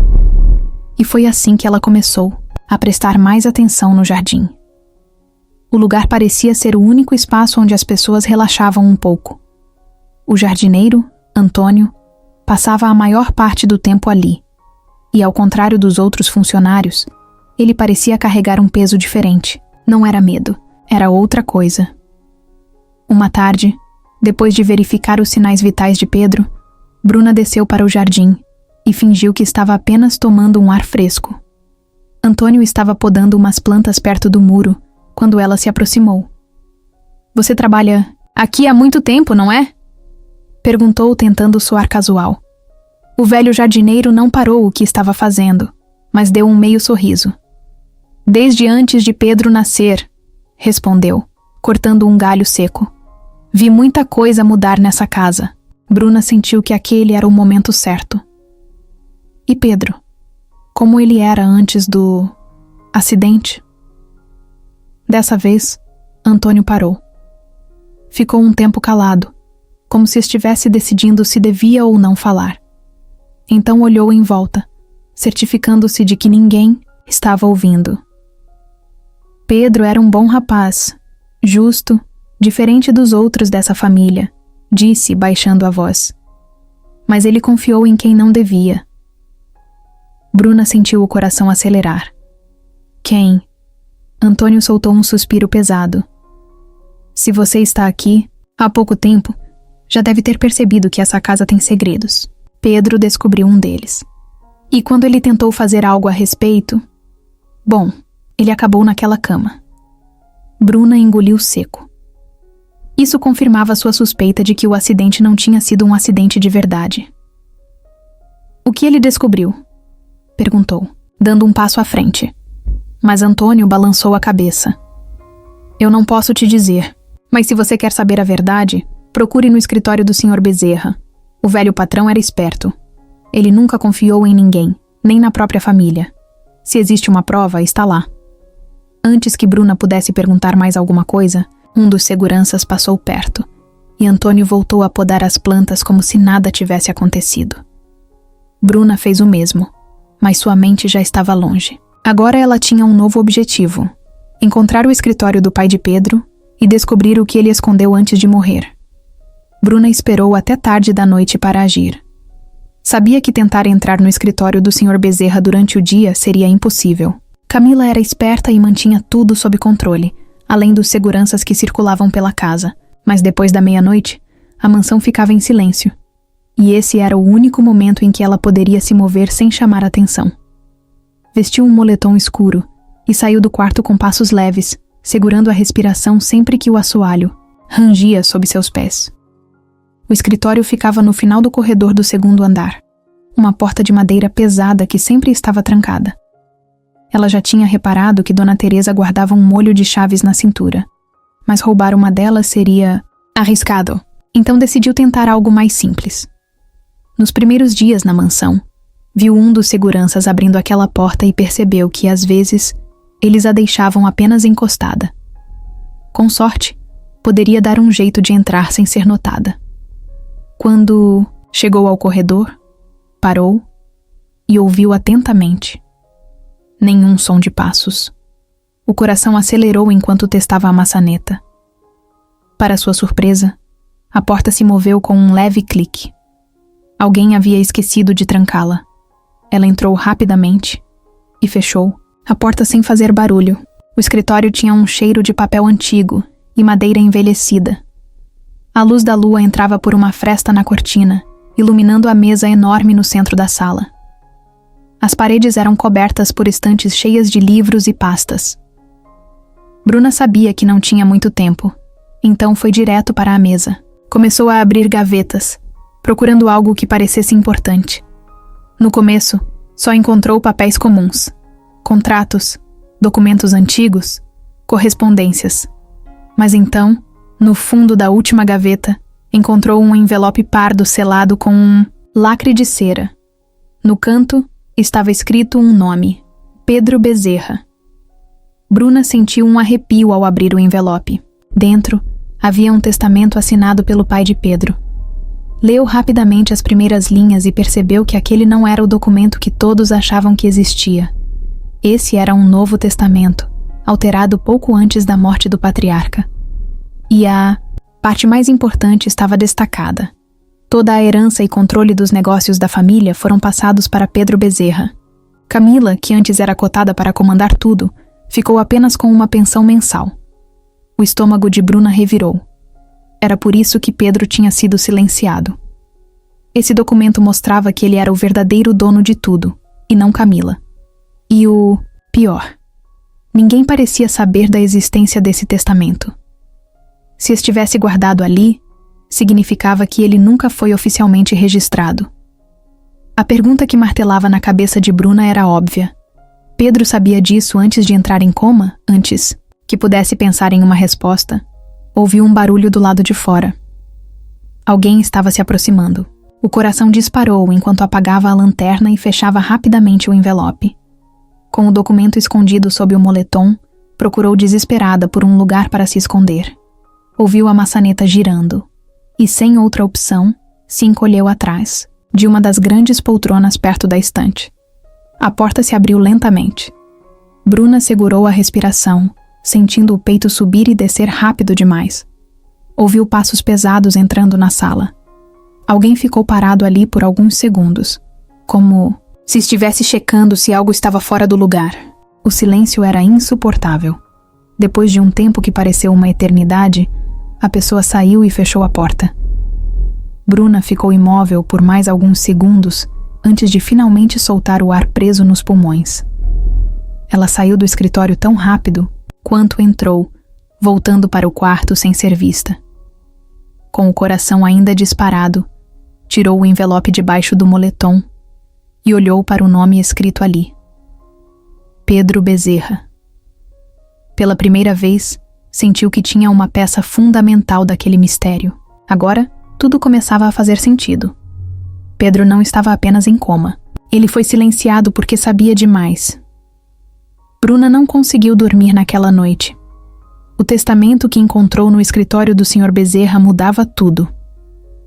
E foi assim que ela começou a prestar mais atenção no jardim. O lugar parecia ser o único espaço onde as pessoas relaxavam um pouco. O jardineiro, Antônio, passava a maior parte do tempo ali, e ao contrário dos outros funcionários, ele parecia carregar um peso diferente. Não era medo, era outra coisa. Uma tarde, depois de verificar os sinais vitais de Pedro, Bruna desceu para o jardim e fingiu que estava apenas tomando um ar fresco. Antônio estava podando umas plantas perto do muro quando ela se aproximou. Você trabalha aqui há muito tempo, não é? Perguntou, tentando soar casual. O velho jardineiro não parou o que estava fazendo, mas deu um meio sorriso. Desde antes de Pedro nascer, respondeu, cortando um galho seco. Vi muita coisa mudar nessa casa. Bruna sentiu que aquele era o momento certo. E Pedro? Como ele era antes do acidente? Dessa vez, Antônio parou. Ficou um tempo calado, como se estivesse decidindo se devia ou não falar. Então olhou em volta, certificando-se de que ninguém estava ouvindo. Pedro era um bom rapaz, justo, diferente dos outros dessa família, disse, baixando a voz. Mas ele confiou em quem não devia. Bruna sentiu o coração acelerar. Quem? Antônio soltou um suspiro pesado. Se você está aqui, há pouco tempo, já deve ter percebido que essa casa tem segredos. Pedro descobriu um deles. E quando ele tentou fazer algo a respeito... Bom, ele acabou naquela cama. Bruna engoliu seco. Isso confirmava sua suspeita de que o acidente não tinha sido um acidente de verdade. O que ele descobriu? Perguntou, dando um passo à frente. Mas Antônio balançou a cabeça. Eu não posso te dizer, mas se você quer saber a verdade, procure no escritório do Sr. Bezerra. O velho patrão era esperto. Ele nunca confiou em ninguém, nem na própria família. Se existe uma prova, está lá. Antes que Bruna pudesse perguntar mais alguma coisa, um dos seguranças passou perto, e Antônio voltou a podar as plantas como se nada tivesse acontecido. Bruna fez o mesmo, mas sua mente já estava longe. Agora ela tinha um novo objetivo: encontrar o escritório do pai de Pedro e descobrir o que ele escondeu antes de morrer. Bruna esperou até tarde da noite para agir. Sabia que tentar entrar no escritório do Sr. Bezerra durante o dia seria impossível. Camila era esperta e mantinha tudo sob controle, além dos seguranças que circulavam pela casa. Mas depois da meia-noite, a mansão ficava em silêncio. E esse era o único momento em que ela poderia se mover sem chamar atenção. Vestiu um moletom escuro e saiu do quarto com passos leves, segurando a respiração sempre que o assoalho rangia sob seus pés. O escritório ficava no final do corredor do segundo andar, uma porta de madeira pesada que sempre estava trancada. Ela já tinha reparado que Dona Teresa guardava um molho de chaves na cintura, mas roubar uma delas seria arriscado, então decidiu tentar algo mais simples. Nos primeiros dias na mansão, viu um dos seguranças abrindo aquela porta e percebeu que, às vezes, eles a deixavam apenas encostada. Com sorte, poderia dar um jeito de entrar sem ser notada. Quando chegou ao corredor, parou e ouviu atentamente. Nenhum som de passos. O coração acelerou enquanto testava a maçaneta. Para sua surpresa, a porta se moveu com um leve clique. Alguém havia esquecido de trancá-la. Ela entrou rapidamente e fechou a porta sem fazer barulho. O escritório tinha um cheiro de papel antigo e madeira envelhecida. A luz da lua entrava por uma fresta na cortina, iluminando a mesa enorme no centro da sala. As paredes eram cobertas por estantes cheias de livros e pastas. Bruna sabia que não tinha muito tempo, então foi direto para a mesa. Começou a abrir gavetas, procurando algo que parecesse importante. No começo, só encontrou papéis comuns, contratos, documentos antigos, correspondências. Mas então, no fundo da última gaveta, encontrou um envelope pardo selado com um lacre de cera. No canto, estava escrito um nome: Pedro Bezerra. Bruna sentiu um arrepio ao abrir o envelope. Dentro, havia um testamento assinado pelo pai de Pedro. Leu rapidamente as primeiras linhas e percebeu que aquele não era o documento que todos achavam que existia. Esse era um novo testamento, alterado pouco antes da morte do patriarca. E a parte mais importante estava destacada. Toda a herança e controle dos negócios da família foram passados para Pedro Bezerra. Camila, que antes era cotada para comandar tudo, ficou apenas com uma pensão mensal. O estômago de Bruna revirou. Era por isso que Pedro tinha sido silenciado. Esse documento mostrava que ele era o verdadeiro dono de tudo, e não Camila. E o pior, ninguém parecia saber da existência desse testamento. Se estivesse guardado ali, significava que ele nunca foi oficialmente registrado. A pergunta que martelava na cabeça de Bruna era óbvia. Pedro sabia disso antes de entrar em coma? Antes que pudesse pensar em uma resposta, ouviu um barulho do lado de fora. Alguém estava se aproximando. O coração disparou enquanto apagava a lanterna e fechava rapidamente o envelope. Com o documento escondido sob o moletom, procurou desesperada por um lugar para se esconder. Ouviu a maçaneta girando e, sem outra opção, se encolheu atrás de uma das grandes poltronas perto da estante. A porta se abriu lentamente. Bruna segurou a respiração, sentindo o peito subir e descer rápido demais. Ouviu passos pesados entrando na sala. Alguém ficou parado ali por alguns segundos, como se estivesse checando se algo estava fora do lugar. O silêncio era insuportável. Depois de um tempo que pareceu uma eternidade, a pessoa saiu e fechou a porta. Bruna ficou imóvel por mais alguns segundos antes de finalmente soltar o ar preso nos pulmões. Ela saiu do escritório tão rápido quanto entrou, voltando para o quarto sem ser vista. Com o coração ainda disparado, tirou o envelope debaixo do moletom e olhou para o nome escrito ali. Pedro Bezerra. Pela primeira vez, sentiu que tinha uma peça fundamental daquele mistério. Agora, tudo começava a fazer sentido. Pedro não estava apenas em coma. Ele foi silenciado porque sabia demais. Bruna não conseguiu dormir naquela noite. O testamento que encontrou no escritório do Sr. Bezerra mudava tudo.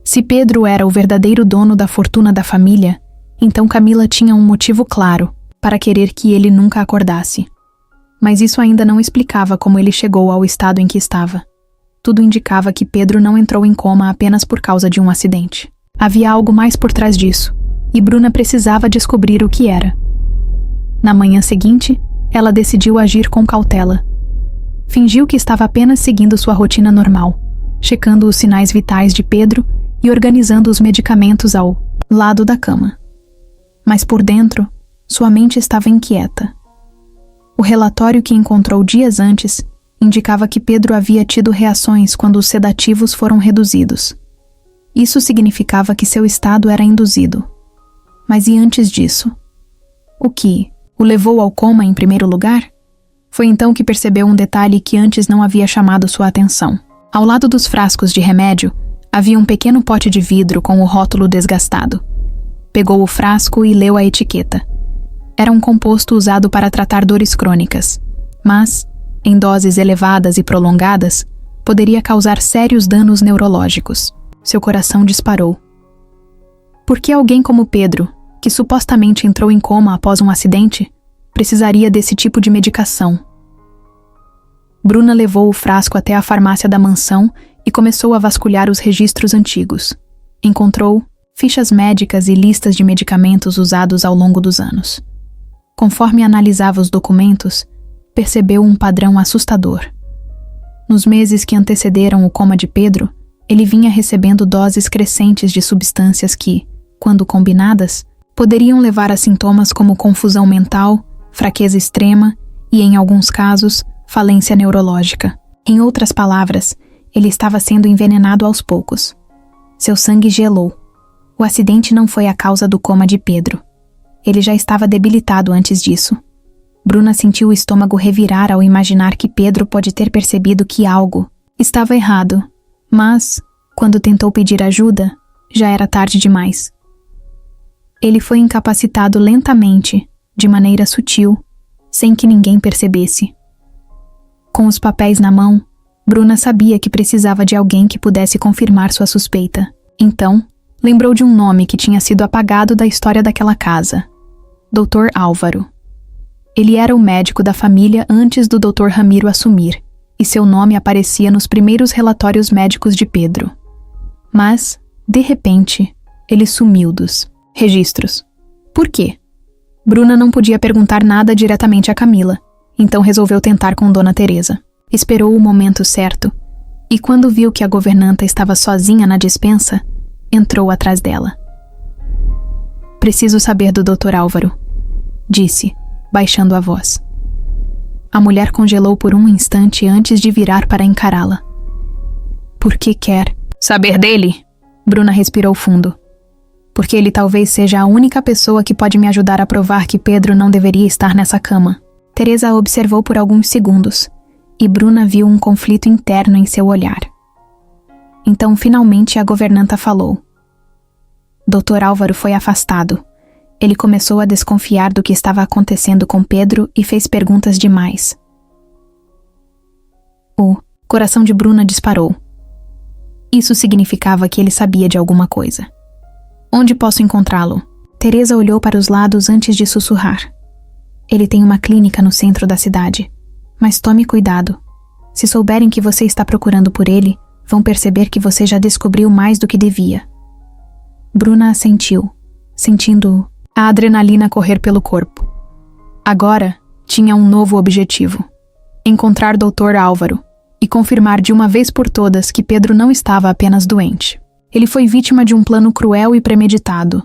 Se Pedro era o verdadeiro dono da fortuna da família, então Camila tinha um motivo claro para querer que ele nunca acordasse. Mas isso ainda não explicava como ele chegou ao estado em que estava. Tudo indicava que Pedro não entrou em coma apenas por causa de um acidente. Havia algo mais por trás disso, e Bruna precisava descobrir o que era. Na manhã seguinte, ela decidiu agir com cautela. Fingiu que estava apenas seguindo sua rotina normal, checando os sinais vitais de Pedro e organizando os medicamentos ao lado da cama. Mas por dentro, sua mente estava inquieta. O relatório que encontrou dias antes indicava que Pedro havia tido reações quando os sedativos foram reduzidos. Isso significava que seu estado era induzido. Mas e antes disso? O que o levou ao coma em primeiro lugar? Foi então que percebeu um detalhe que antes não havia chamado sua atenção. Ao lado dos frascos de remédio, havia um pequeno pote de vidro com o rótulo desgastado. Pegou o frasco e leu a etiqueta. Era um composto usado para tratar dores crônicas, mas, em doses elevadas e prolongadas, poderia causar sérios danos neurológicos. Seu coração disparou. Por que alguém como Pedro, que supostamente entrou em coma após um acidente, precisaria desse tipo de medicação? Bruna levou o frasco até a farmácia da mansão e começou a vasculhar os registros antigos. Encontrou fichas médicas e listas de medicamentos usados ao longo dos anos. Conforme analisava os documentos, percebeu um padrão assustador. Nos meses que antecederam o coma de Pedro, ele vinha recebendo doses crescentes de substâncias que, quando combinadas, poderiam levar a sintomas como confusão mental, fraqueza extrema e, em alguns casos, falência neurológica. Em outras palavras, ele estava sendo envenenado aos poucos. Seu sangue gelou. O acidente não foi a causa do coma de Pedro. Ele já estava debilitado antes disso. Bruna sentiu o estômago revirar ao imaginar que Pedro pode ter percebido que algo estava errado, mas, quando tentou pedir ajuda, já era tarde demais. Ele foi incapacitado lentamente, de maneira sutil, sem que ninguém percebesse. Com os papéis na mão, Bruna sabia que precisava de alguém que pudesse confirmar sua suspeita. Então, lembrou de um nome que tinha sido apagado da história daquela casa: Dr. Álvaro. Ele era o médico da família antes do Dr. Ramiro assumir, e seu nome aparecia nos primeiros relatórios médicos de Pedro. Mas, de repente, ele sumiu dos registros. Por quê? Bruna não podia perguntar nada diretamente a Camila, então resolveu tentar com Dona Teresa. Esperou o momento certo, e quando viu que a governanta estava sozinha na despensa, entrou atrás dela. "Preciso saber do Dr. Álvaro", disse, baixando a voz. A mulher congelou por um instante antes de virar para encará-la. "Por que quer saber dele?" Bruna respirou fundo. "Porque ele talvez seja a única pessoa que pode me ajudar a provar que Pedro não deveria estar nessa cama." Teresa a observou por alguns segundos, e Bruna viu um conflito interno em seu olhar. Então, finalmente, a governanta falou. Dr. Álvaro foi afastado. Ele começou a desconfiar do que estava acontecendo com Pedro e fez perguntas demais. O coração de Bruna disparou. Isso significava que ele sabia de alguma coisa. "Onde posso encontrá-lo?" Teresa olhou para os lados antes de sussurrar. "Ele tem uma clínica no centro da cidade. Mas tome cuidado. Se souberem que você está procurando por ele, vão perceber que você já descobriu mais do que devia." Bruna assentiu, sentindo a adrenalina correr pelo corpo. Agora, tinha um novo objetivo: encontrar Dr. Álvaro e confirmar de uma vez por todas que Pedro não estava apenas doente. Ele foi vítima de um plano cruel e premeditado.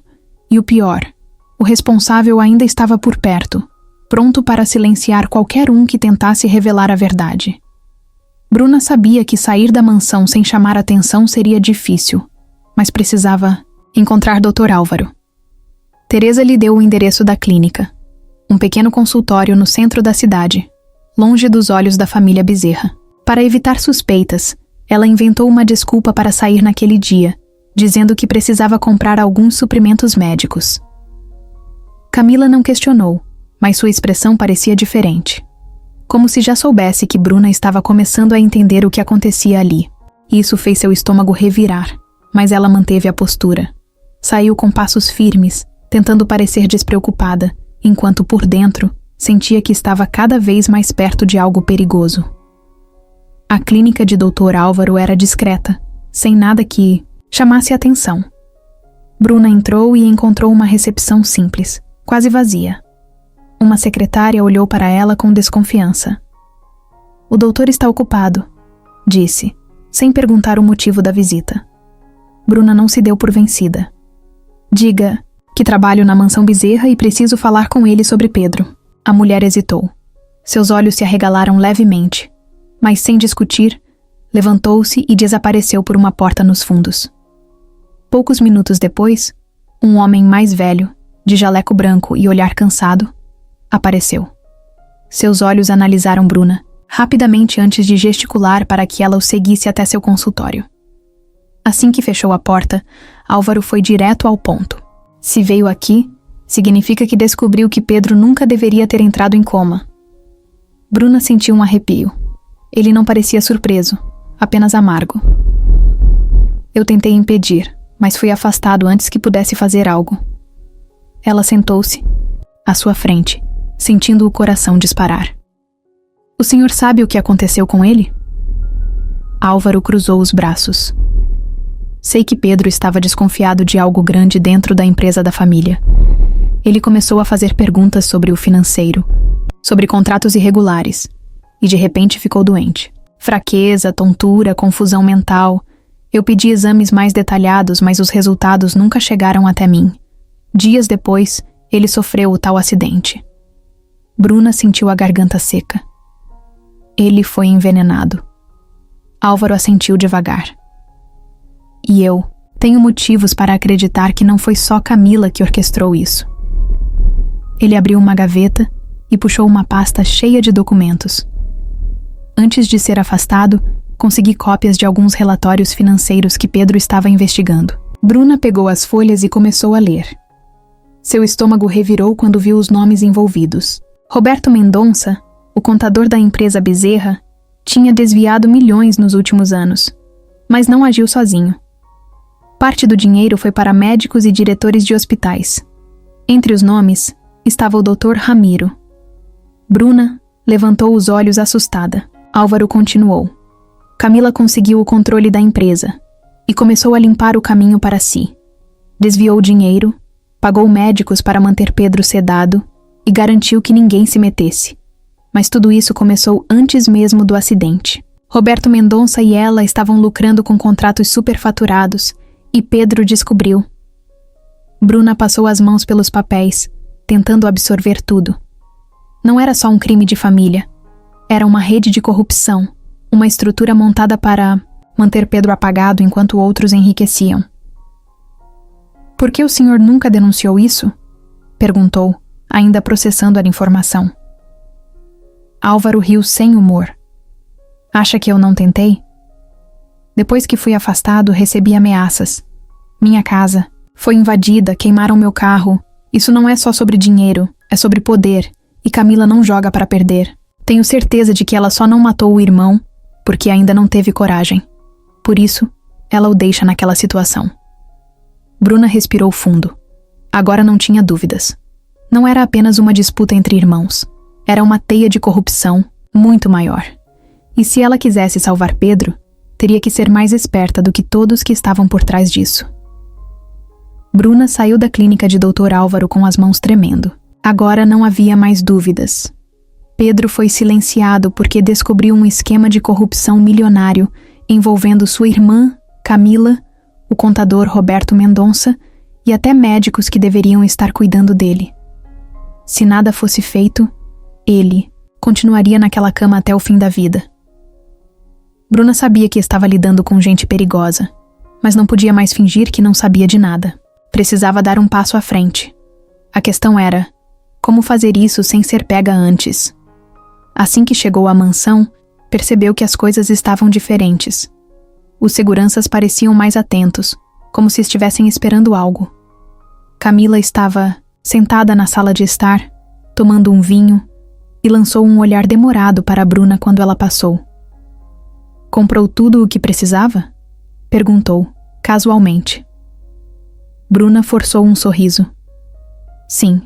E o pior, o responsável ainda estava por perto, pronto para silenciar qualquer um que tentasse revelar a verdade. Bruna sabia que sair da mansão sem chamar atenção seria difícil, mas precisava encontrar Dr. Álvaro. Teresa lhe deu o endereço da clínica, um pequeno consultório no centro da cidade, longe dos olhos da família Bezerra. Para evitar suspeitas, ela inventou uma desculpa para sair naquele dia, dizendo que precisava comprar alguns suprimentos médicos. Camila não questionou, mas sua expressão parecia diferente. Como se já soubesse que Bruna estava começando a entender o que acontecia ali. Isso fez seu estômago revirar, mas ela manteve a postura. Saiu com passos firmes, tentando parecer despreocupada, enquanto por dentro sentia que estava cada vez mais perto de algo perigoso. A clínica de Dr. Álvaro era discreta, sem nada que chamasse atenção. Bruna entrou e encontrou uma recepção simples, quase vazia. Uma secretária olhou para ela com desconfiança. "O doutor está ocupado", disse, sem perguntar o motivo da visita. Bruna não se deu por vencida. "Diga que trabalho na mansão Bezerra e preciso falar com ele sobre Pedro." A mulher hesitou. Seus olhos se arregalaram levemente, mas sem discutir, levantou-se e desapareceu por uma porta nos fundos. Poucos minutos depois, um homem mais velho, de jaleco branco e olhar cansado, apareceu. Seus olhos analisaram Bruna, rapidamente antes de gesticular para que ela o seguisse até seu consultório. Assim que fechou a porta, Álvaro foi direto ao ponto. "Se veio aqui, significa que descobriu que Pedro nunca deveria ter entrado em coma." Bruna sentiu um arrepio. Ele não parecia surpreso, apenas amargo. "Eu tentei impedir, mas fui afastado antes que pudesse fazer algo." Ela sentou-se, à sua frente, sentindo o coração disparar. "O senhor sabe o que aconteceu com ele?" Álvaro cruzou os braços. "Sei que Pedro estava desconfiado de algo grande dentro da empresa da família. Ele começou a fazer perguntas sobre o financeiro, sobre contratos irregulares, e de repente ficou doente. Fraqueza, tontura, confusão mental. Eu pedi exames mais detalhados, mas os resultados nunca chegaram até mim. Dias depois, ele sofreu o tal acidente." Bruna sentiu a garganta seca. "Ele foi envenenado." Álvaro assentiu devagar. "E eu tenho motivos para acreditar que não foi só Camila que orquestrou isso." Ele abriu uma gaveta e puxou uma pasta cheia de documentos. Antes de ser afastado, consegui cópias de alguns relatórios financeiros que Pedro estava investigando. Bruna pegou as folhas e começou a ler. Seu estômago revirou quando viu os nomes envolvidos. Roberto Mendonça, o contador da empresa Bezerra, tinha desviado milhões nos últimos anos, mas não agiu sozinho. Parte do dinheiro foi para médicos e diretores de hospitais. Entre os nomes estava o Dr. Ramiro. Bruna levantou os olhos assustada. Álvaro continuou. Camila conseguiu o controle da empresa e começou a limpar o caminho para si. Desviou dinheiro, pagou médicos para manter Pedro sedado e garantiu que ninguém se metesse. Mas tudo isso começou antes mesmo do acidente. Roberto Mendonça e ela estavam lucrando com contratos superfaturados e Pedro descobriu. Bruna passou as mãos pelos papéis, tentando absorver tudo. Não era só um crime de família. Era uma rede de corrupção, uma estrutura montada para manter Pedro apagado enquanto outros enriqueciam. "Por que o senhor nunca denunciou isso?" perguntou, ainda processando a informação. Álvaro riu sem humor. "Acha que eu não tentei? Depois que fui afastado, recebi ameaças. Minha casa foi invadida, queimaram meu carro. Isso não é só sobre dinheiro, é sobre poder, e Camila não joga para perder. Tenho certeza de que ela só não matou o irmão porque ainda não teve coragem. Por isso, ela o deixa naquela situação." Bruna respirou fundo. Agora não tinha dúvidas. Não era apenas uma disputa entre irmãos. Era uma teia de corrupção muito maior. E se ela quisesse salvar Pedro, teria que ser mais esperta do que todos que estavam por trás disso. Bruna saiu da clínica de Dr. Álvaro com as mãos tremendo. Agora não havia mais dúvidas. Pedro foi silenciado porque descobriu um esquema de corrupção milionário envolvendo sua irmã, Camila, o contador Roberto Mendonça e até médicos que deveriam estar cuidando dele. Se nada fosse feito, ele continuaria naquela cama até o fim da vida. Bruna sabia que estava lidando com gente perigosa, mas não podia mais fingir que não sabia de nada. Precisava dar um passo à frente. A questão era, como fazer isso sem ser pega antes? Assim que chegou à mansão, percebeu que as coisas estavam diferentes. Os seguranças pareciam mais atentos, como se estivessem esperando algo. Camila estava sentada na sala de estar, tomando um vinho, e lançou um olhar demorado para Bruna quando ela passou. "Comprou tudo o que precisava?" perguntou, casualmente. Bruna forçou um sorriso. "Sim,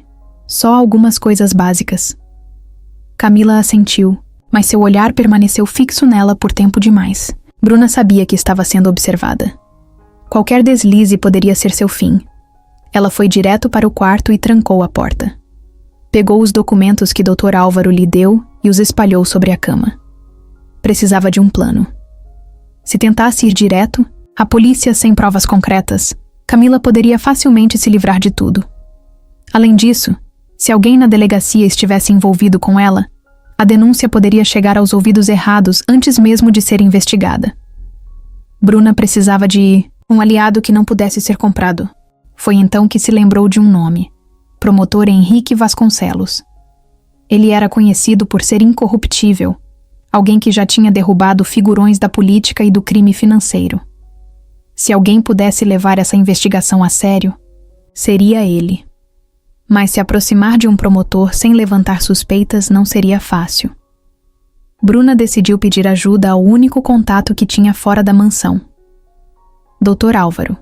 só algumas coisas básicas." Camila assentiu, mas seu olhar permaneceu fixo nela por tempo demais. Bruna sabia que estava sendo observada. Qualquer deslize poderia ser seu fim. Ela foi direto para o quarto e trancou a porta. Pegou os documentos que Dr. Álvaro lhe deu e os espalhou sobre a cama. Precisava de um plano. Se tentasse ir direto, a polícia sem provas concretas, Camila poderia facilmente se livrar de tudo. Além disso, se alguém na delegacia estivesse envolvido com ela, a denúncia poderia chegar aos ouvidos errados antes mesmo de ser investigada. Bruna precisava de um aliado que não pudesse ser comprado. Foi então que se lembrou de um nome: promotor Henrique Vasconcelos. Ele era conhecido por ser incorruptível, alguém que já tinha derrubado figurões da política e do crime financeiro. Se alguém pudesse levar essa investigação a sério, seria ele. Mas se aproximar de um promotor sem levantar suspeitas não seria fácil. Bruna decidiu pedir ajuda ao único contato que tinha fora da mansão: Dr. Álvaro.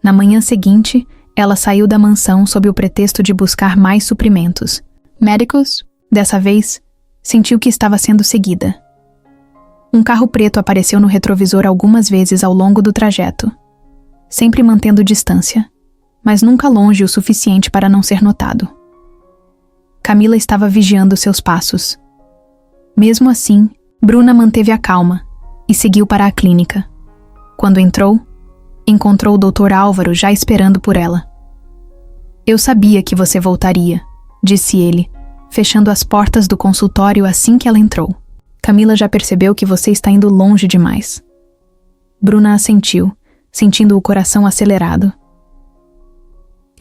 Na manhã seguinte, ela saiu da mansão sob o pretexto de buscar mais suprimentos médicos. Dessa vez, sentiu que estava sendo seguida. Um carro preto apareceu no retrovisor algumas vezes ao longo do trajeto, sempre mantendo distância, mas nunca longe o suficiente para não ser notado. Camila estava vigiando seus passos. Mesmo assim, Bruna manteve a calma e seguiu para a clínica. Quando entrou, encontrou o Dr. Álvaro já esperando por ela. "Eu sabia que você voltaria", disse ele, fechando as portas do consultório assim que ela entrou. "Camila já percebeu que você está indo longe demais." Bruna assentiu, sentindo o coração acelerado.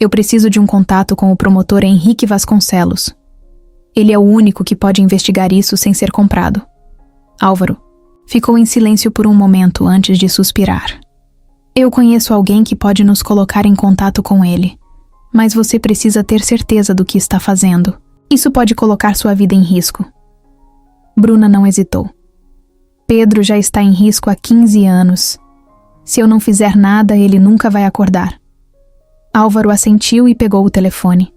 "Eu preciso de um contato com o promotor Henrique Vasconcelos. Ele é o único que pode investigar isso sem ser comprado." Álvaro ficou em silêncio por um momento antes de suspirar. "Eu conheço alguém que pode nos colocar em contato com ele, mas você precisa ter certeza do que está fazendo. Isso pode colocar sua vida em risco." Bruna não hesitou. "Pedro já está em risco há 15 anos. Se eu não fizer nada, ele nunca vai acordar." Álvaro assentiu e pegou o telefone.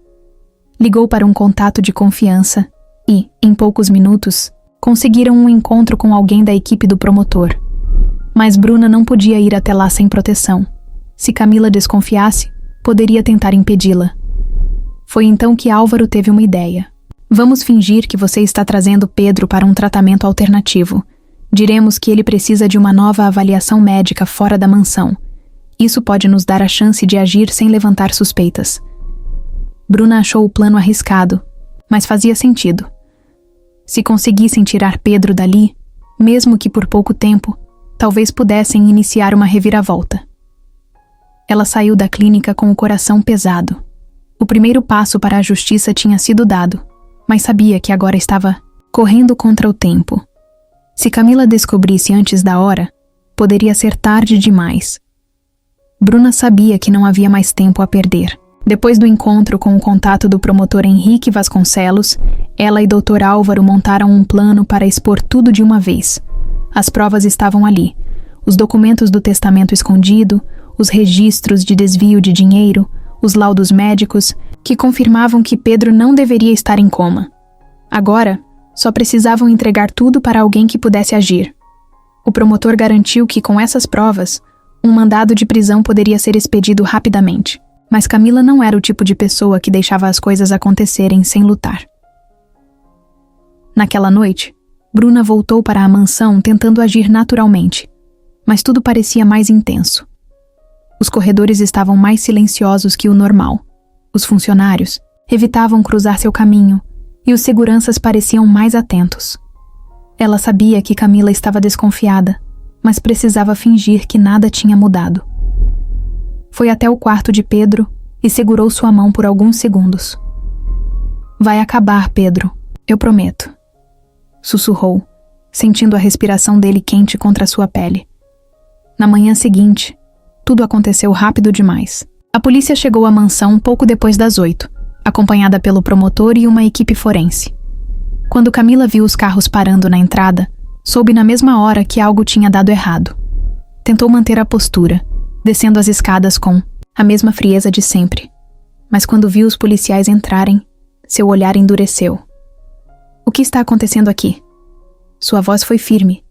Ligou para um contato de confiança e, em poucos minutos, conseguiram um encontro com alguém da equipe do promotor. Mas Bruna não podia ir até lá sem proteção. Se Camila desconfiasse, poderia tentar impedi-la. Foi então que Álvaro teve uma ideia. "Vamos fingir que você está trazendo Pedro para um tratamento alternativo. Diremos que ele precisa de uma nova avaliação médica fora da mansão. Isso pode nos dar a chance de agir sem levantar suspeitas." Bruna achou o plano arriscado, mas fazia sentido. Se conseguissem tirar Pedro dali, mesmo que por pouco tempo, talvez pudessem iniciar uma reviravolta. Ela saiu da clínica com o coração pesado. O primeiro passo para a justiça tinha sido dado, mas sabia que agora estava correndo contra o tempo. Se Camila descobrisse antes da hora, poderia ser tarde demais. Bruna sabia que não havia mais tempo a perder. Depois do encontro com o contato do promotor Henrique Vasconcelos, ela e Dr. Álvaro montaram um plano para expor tudo de uma vez. As provas estavam ali: os documentos do testamento escondido, os registros de desvio de dinheiro, os laudos médicos, que confirmavam que Pedro não deveria estar em coma. Agora, só precisavam entregar tudo para alguém que pudesse agir. O promotor garantiu que, com essas provas, um mandado de prisão poderia ser expedido rapidamente. Mas Camila não era o tipo de pessoa que deixava as coisas acontecerem sem lutar. Naquela noite, Bruna voltou para a mansão tentando agir naturalmente, mas tudo parecia mais intenso. Os corredores estavam mais silenciosos que o normal. Os funcionários evitavam cruzar seu caminho e os seguranças pareciam mais atentos. Ela sabia que Camila estava desconfiada, mas precisava fingir que nada tinha mudado. Foi até o quarto de Pedro e segurou sua mão por alguns segundos. "Vai acabar, Pedro, eu prometo", sussurrou, sentindo a respiração dele quente contra sua pele. Na manhã seguinte, tudo aconteceu rápido demais. A polícia chegou à mansão pouco depois das 8, acompanhada pelo promotor e uma equipe forense. Quando Camila viu os carros parando na entrada, soube na mesma hora que algo tinha dado errado. Tentou manter a postura, descendo as escadas com a mesma frieza de sempre. Mas quando viu os policiais entrarem, seu olhar endureceu. "O que está acontecendo aqui?" Sua voz foi firme,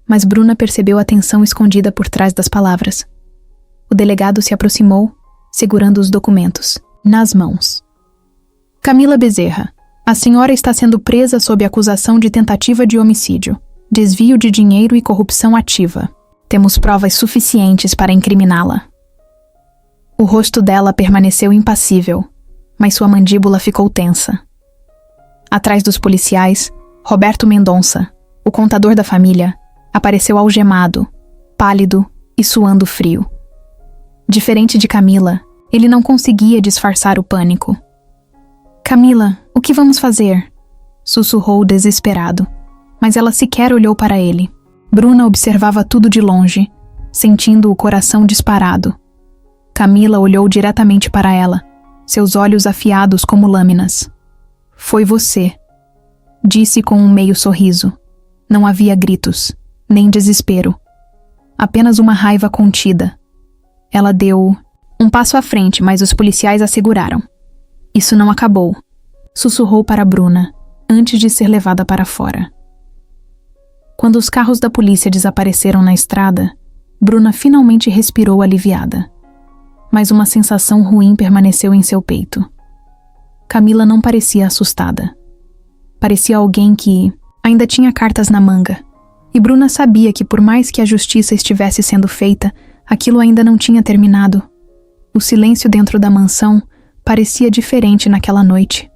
mas Bruna percebeu a tensão escondida por trás das palavras. O delegado se aproximou, segurando os documentos nas mãos. "Camila Bezerra, A senhora está sendo presa sob acusação de tentativa de homicídio, desvio de dinheiro e corrupção ativa. Temos provas suficientes para incriminá-la. O rosto dela permaneceu impassível, mas sua mandíbula ficou tensa. Atrás dos policiais, Roberto Mendonça, o contador da família, apareceu algemado, pálido e suando frio. Diferente de Camila, ele não conseguia disfarçar o pânico. Camila, o que vamos fazer? Sussurrou desesperado, mas ela sequer olhou para ele. Bruna observava tudo de longe, sentindo o coração disparado. Camila olhou diretamente para ela, seus olhos afiados como lâminas. Foi você, disse com um meio sorriso. Não havia gritos, nem desespero. Apenas uma raiva contida. Ela deu um passo à frente, mas os policiais a seguraram. Isso não acabou, sussurrou para Bruna, antes de ser levada para fora. Quando os carros da polícia desapareceram na estrada, Bruna finalmente respirou aliviada. Mas uma sensação ruim permaneceu em seu peito. Camila não parecia assustada. Parecia alguém que ainda tinha cartas na manga, e Bruna sabia que por mais que a justiça estivesse sendo feita, aquilo ainda não tinha terminado. O silêncio dentro da mansão parecia diferente naquela noite.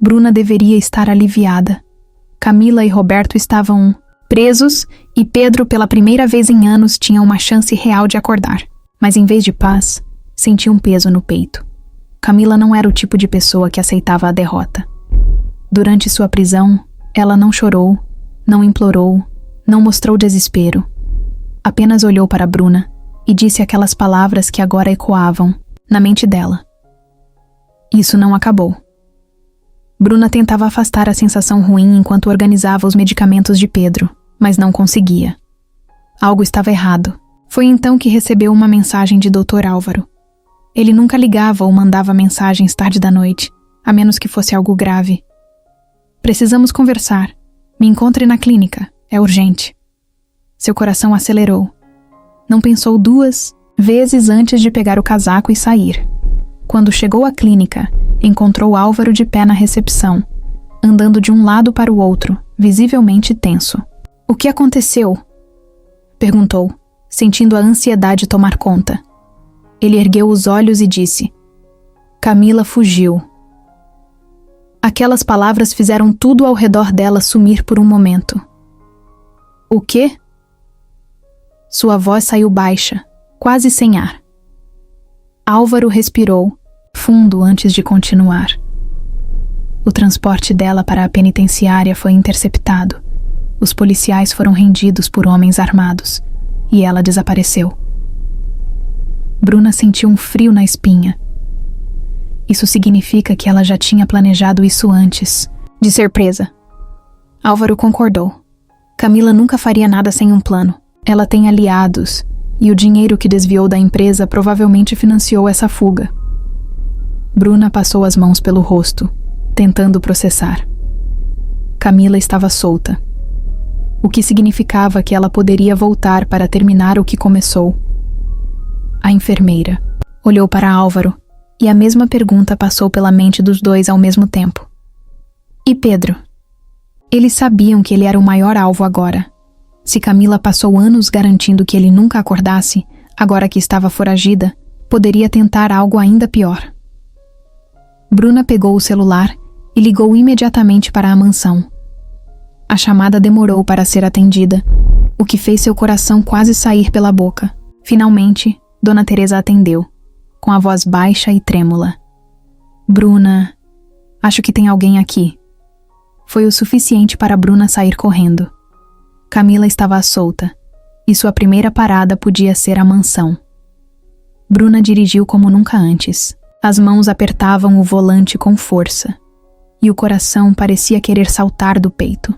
Bruna deveria estar aliviada. Camila e Roberto estavam presos e Pedro, pela primeira vez em anos, tinha uma chance real de acordar. Mas em vez de paz, sentia um peso no peito. Camila não era o tipo de pessoa que aceitava a derrota. Durante sua prisão, ela não chorou, não implorou, não mostrou desespero. Apenas olhou para Bruna e disse aquelas palavras que agora ecoavam na mente dela. Isso não acabou. Bruna tentava afastar a sensação ruim enquanto organizava os medicamentos de Pedro, mas não conseguia. Algo estava errado. Foi então que recebeu uma mensagem de Dr. Álvaro. Ele nunca ligava ou mandava mensagens tarde da noite, a menos que fosse algo grave. Precisamos conversar. Me encontre na clínica. É urgente. Seu coração acelerou. Não pensou 2 vezes antes de pegar o casaco e sair. Quando chegou à clínica, encontrou Álvaro de pé na recepção, andando de um lado para o outro, visivelmente tenso. O que aconteceu? Perguntou, sentindo a ansiedade tomar conta. Ele ergueu os olhos e disse: Camila fugiu. Aquelas palavras fizeram tudo ao redor dela sumir por um momento. O quê? Sua voz saiu baixa, quase sem ar. Álvaro respirou fundo antes de continuar. O transporte dela para a penitenciária foi interceptado. Os policiais foram rendidos por homens armados e ela desapareceu. Bruna sentiu um frio na espinha. Isso significa que ela já tinha planejado isso antes de ser presa. Álvaro concordou. Camila nunca faria nada sem um plano. Ela tem aliados, e o dinheiro que desviou da empresa provavelmente financiou essa fuga. Bruna passou as mãos pelo rosto, tentando processar. Camila estava solta, o que significava que ela poderia voltar para terminar o que começou. A enfermeira olhou para Álvaro, e a mesma pergunta passou pela mente dos dois ao mesmo tempo. E Pedro? Eles sabiam que ele era o maior alvo agora. Se Camila passou anos garantindo que ele nunca acordasse, agora que estava foragida, poderia tentar algo ainda pior. Bruna pegou o celular e ligou imediatamente para a mansão. A chamada demorou para ser atendida, o que fez seu coração quase sair pela boca. Finalmente, Dona Teresa atendeu, com a voz baixa e trêmula. Bruna, acho que tem alguém aqui. Foi o suficiente para Bruna sair correndo. Camila estava solta, e sua primeira parada podia ser a mansão. Bruna dirigiu como nunca antes. As mãos apertavam o volante com força, e o coração parecia querer saltar do peito.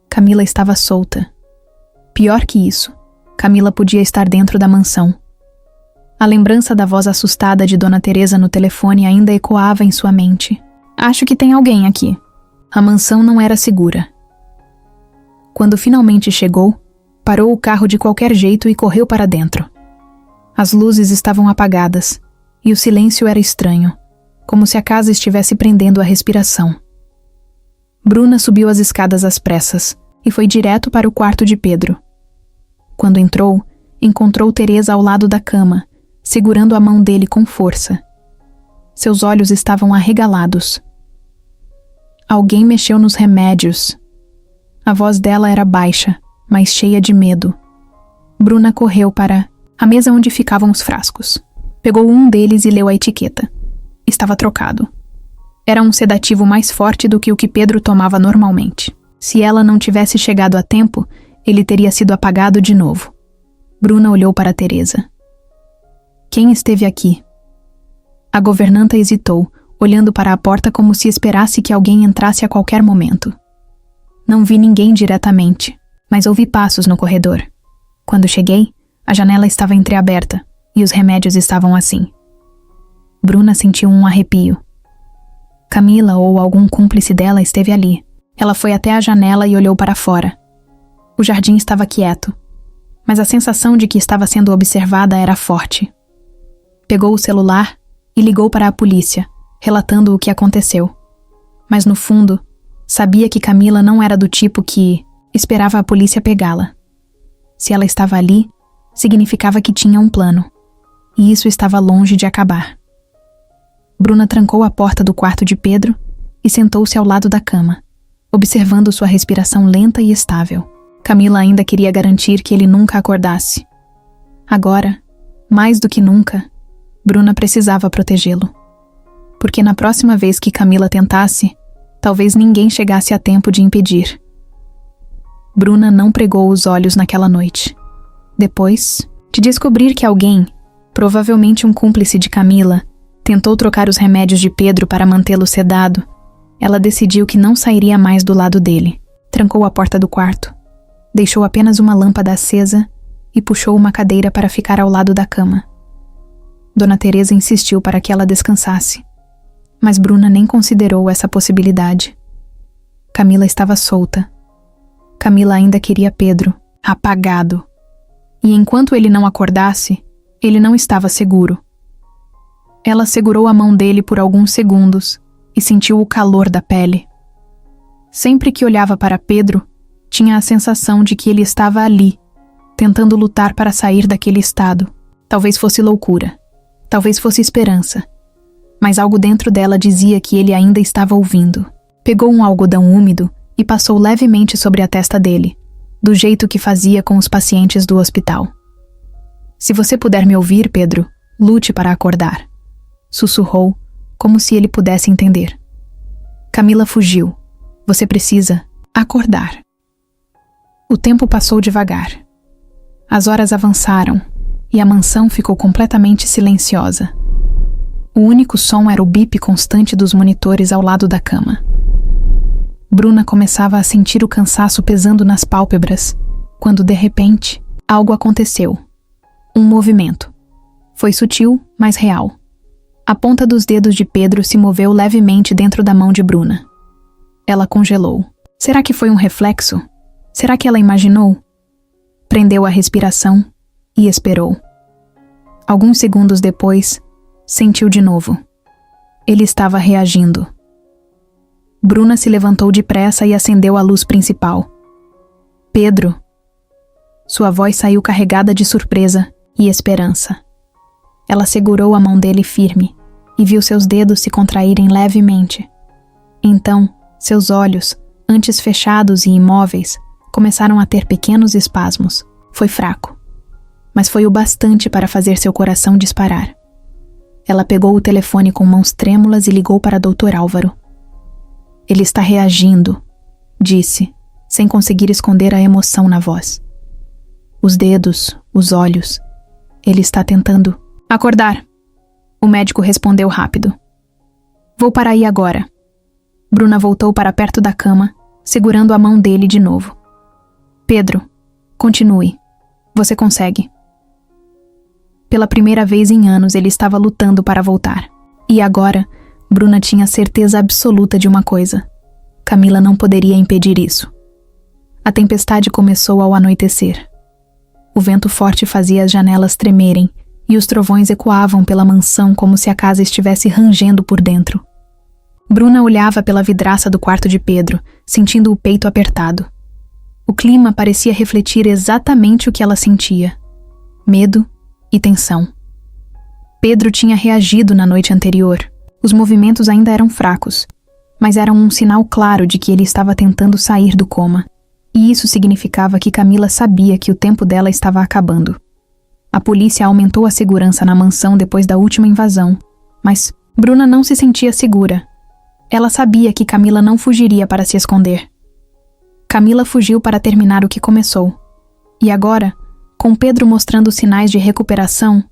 Camila estava solta. Pior que isso, Camila podia estar dentro da mansão. A lembrança da voz assustada de Dona Teresa no telefone ainda ecoava em sua mente. Acho que tem alguém aqui. A mansão não era segura. Quando finalmente chegou, parou o carro de qualquer jeito e correu para dentro. As luzes estavam apagadas, e o silêncio era estranho, como se a casa estivesse prendendo a respiração. Bruna subiu as escadas às pressas e foi direto para o quarto de Pedro. Quando entrou, encontrou Teresa ao lado da cama, segurando a mão dele com força. Seus olhos estavam arregalados. Alguém mexeu nos remédios. A voz dela era baixa, mas cheia de medo. Bruna correu para a mesa onde ficavam os frascos. Pegou um deles e leu a etiqueta. Estava trocado. Era um sedativo mais forte do que o que Pedro tomava normalmente. Se ela não tivesse chegado a tempo, ele teria sido apagado de novo. Bruna olhou para Teresa. Quem esteve aqui? A governanta hesitou, olhando para a porta como se esperasse que alguém entrasse a qualquer momento. Não vi ninguém diretamente, mas ouvi passos no corredor. Quando cheguei, a janela estava entreaberta e os remédios estavam assim. Bruna sentiu um arrepio. Camila ou algum cúmplice dela esteve ali. Ela foi até a janela e olhou para fora. O jardim estava quieto, mas a sensação de que estava sendo observada era forte. Pegou o celular e ligou para a polícia, relatando o que aconteceu. Mas no fundo, sabia que Camila não era do tipo que esperava a polícia pegá-la. Se ela estava ali, significava que tinha um plano, e isso estava longe de acabar. Bruna trancou a porta do quarto de Pedro e sentou-se ao lado da cama, observando sua respiração lenta e estável. Camila ainda queria garantir que ele nunca acordasse. Agora, mais do que nunca, Bruna precisava protegê-lo. Porque na próxima vez que Camila tentasse, talvez ninguém chegasse a tempo de impedir. Bruna não pregou os olhos naquela noite. Depois de descobrir que alguém, provavelmente um cúmplice de Camila, tentou trocar os remédios de Pedro para mantê-lo sedado, ela decidiu que não sairia mais do lado dele. Trancou a porta do quarto, deixou apenas uma lâmpada acesa e puxou uma cadeira para ficar ao lado da cama. Dona Teresa insistiu para que ela descansasse, mas Bruna nem considerou essa possibilidade. Camila estava solta. Camila ainda queria Pedro, apagado. E enquanto ele não acordasse, ele não estava seguro. Ela segurou a mão dele por alguns segundos e sentiu o calor da pele. Sempre que olhava para Pedro, tinha a sensação de que ele estava ali, tentando lutar para sair daquele estado. Talvez fosse loucura, talvez fosse esperança, mas algo dentro dela dizia que ele ainda estava ouvindo. Pegou um algodão úmido e passou levemente sobre a testa dele, do jeito que fazia com os pacientes do hospital. Se você puder me ouvir, Pedro, lute para acordar. Sussurrou, como se ele pudesse entender. Camila fugiu. Você precisa acordar. O tempo passou devagar. As horas avançaram e a mansão ficou completamente silenciosa. O único som era o bip constante dos monitores ao lado da cama. Bruna começava a sentir o cansaço pesando nas pálpebras, quando de repente, algo aconteceu. Um movimento. Foi sutil, mas real. A ponta dos dedos de Pedro se moveu levemente dentro da mão de Bruna. Ela congelou. Será que foi um reflexo? Será que ela imaginou? Prendeu a respiração e esperou. Alguns segundos depois, sentiu de novo. Ele estava reagindo. Bruna se levantou depressa e acendeu a luz principal. Pedro. Sua voz saiu carregada de surpresa e esperança. Ela segurou a mão dele firme e viu seus dedos se contraírem levemente. Então, seus olhos, antes fechados e imóveis, começaram a ter pequenos espasmos. Foi fraco, mas foi o bastante para fazer seu coração disparar. Ela pegou o telefone com mãos trêmulas e ligou para Dr. Álvaro. Ele está reagindo, disse, sem conseguir esconder a emoção na voz. Os dedos, os olhos. Ele está tentando acordar. O médico respondeu rápido. Vou para aí agora. Bruna voltou para perto da cama, segurando a mão dele de novo. Pedro, continue. Você consegue. Pela primeira vez em anos ele estava lutando para voltar. E agora, Bruna tinha certeza absoluta de uma coisa. Camila não poderia impedir isso. A tempestade começou ao anoitecer. O vento forte fazia as janelas tremerem e os trovões ecoavam pela mansão como se a casa estivesse rangendo por dentro. Bruna olhava pela vidraça do quarto de Pedro, sentindo o peito apertado. O clima parecia refletir exatamente o que ela sentia: medo e tensão. Pedro tinha reagido na noite anterior. Os movimentos ainda eram fracos, mas eram um sinal claro de que ele estava tentando sair do coma. E isso significava que Camila sabia que o tempo dela estava acabando. A polícia aumentou a segurança na mansão depois da última invasão, mas Bruna não se sentia segura. Ela sabia que Camila não fugiria para se esconder. Camila fugiu para terminar o que começou. E agora, com Pedro mostrando sinais de recuperação,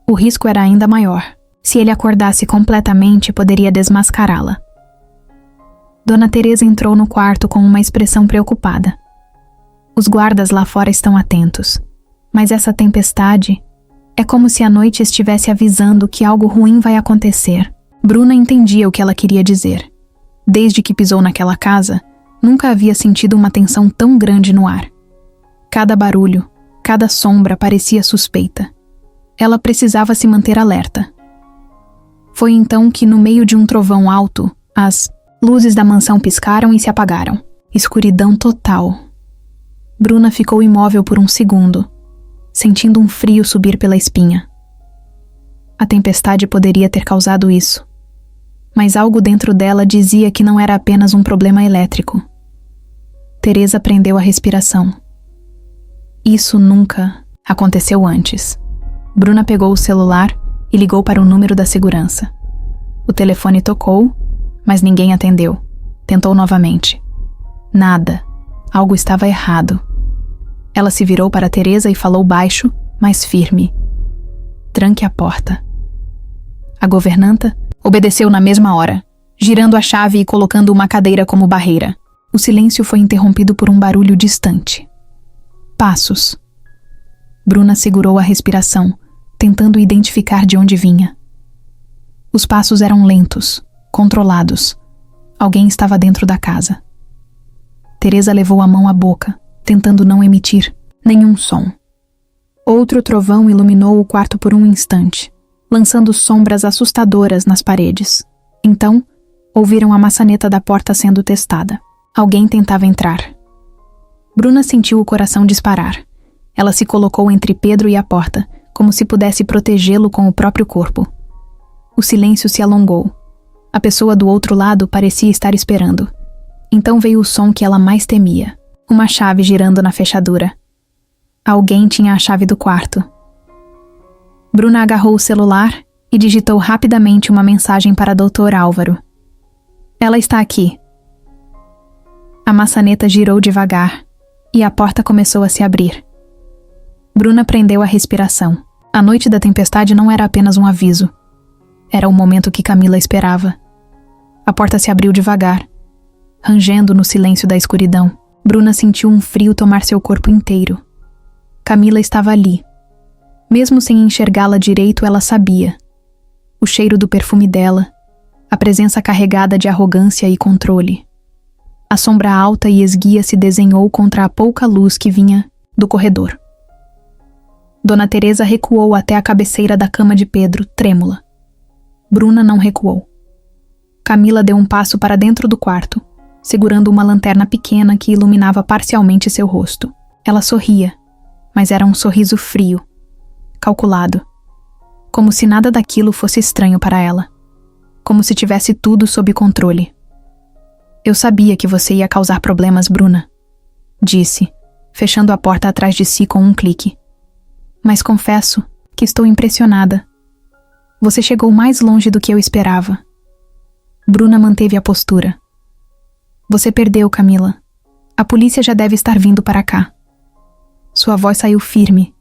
o risco era ainda maior. Se ele acordasse completamente, poderia desmascará-la. Dona Teresa entrou no quarto com uma expressão preocupada. Os guardas lá fora estão atentos, mas essa tempestade é como se a noite estivesse avisando que algo ruim vai acontecer. Bruna entendia o que ela queria dizer. Desde que pisou naquela casa, nunca havia sentido uma tensão tão grande no ar. Cada barulho, cada sombra parecia suspeita. Ela precisava se manter alerta. Foi então que, no meio de um trovão alto, as luzes da mansão piscaram e se apagaram. Escuridão total. Bruna ficou imóvel por um segundo, sentindo um frio subir pela espinha. A tempestade poderia ter causado isso, mas algo dentro dela dizia que não era apenas um problema elétrico. Teresa prendeu a respiração. Isso nunca aconteceu antes. Bruna pegou o celular e ligou para o número da segurança. O telefone tocou, mas ninguém atendeu. Tentou novamente. Nada. Algo estava errado. Ela se virou para Teresa e falou baixo, mas firme: "Tranque a porta." A governanta obedeceu na mesma hora, girando a chave e colocando uma cadeira como barreira. O silêncio foi interrompido por um barulho distante. Passos. Bruna segurou a respiração, tentando identificar de onde vinha. Os passos eram lentos, controlados. Alguém estava dentro da casa. Teresa levou a mão à boca, tentando não emitir nenhum som. Outro trovão iluminou o quarto por um instante, lançando sombras assustadoras nas paredes. Então, ouviram a maçaneta da porta sendo testada. Alguém tentava entrar. Bruna sentiu o coração disparar. Ela se colocou entre Pedro e a porta, como se pudesse protegê-lo com o próprio corpo. O silêncio se alongou. A pessoa do outro lado parecia estar esperando. Então veio o som que ela mais temia: uma chave girando na fechadura. Alguém tinha a chave do quarto. Bruna agarrou o celular e digitou rapidamente uma mensagem para Dr. Álvaro. "Ela está aqui." A maçaneta girou devagar e a porta começou a se abrir. Bruna prendeu a respiração. A noite da tempestade não era apenas um aviso. Era o momento que Camila esperava. A porta se abriu devagar, rangendo no silêncio da escuridão. Bruna sentiu um frio tomar seu corpo inteiro. Camila estava ali. Mesmo sem enxergá-la direito, ela sabia. O cheiro do perfume dela, a presença carregada de arrogância e controle. A sombra alta e esguia se desenhou contra a pouca luz que vinha do corredor. Dona Teresa recuou até a cabeceira da cama de Pedro, trêmula. Bruna não recuou. Camila deu um passo para dentro do quarto, segurando uma lanterna pequena que iluminava parcialmente seu rosto. Ela sorria, mas era um sorriso frio, calculado, como se nada daquilo fosse estranho para ela, como se tivesse tudo sob controle. "Eu sabia que você ia causar problemas, Bruna", disse, fechando a porta atrás de si com um clique. "Mas confesso que estou impressionada. Você chegou mais longe do que eu esperava." Bruna manteve a postura. "Você perdeu, Camila. A polícia já deve estar vindo para cá." Sua voz saiu firme,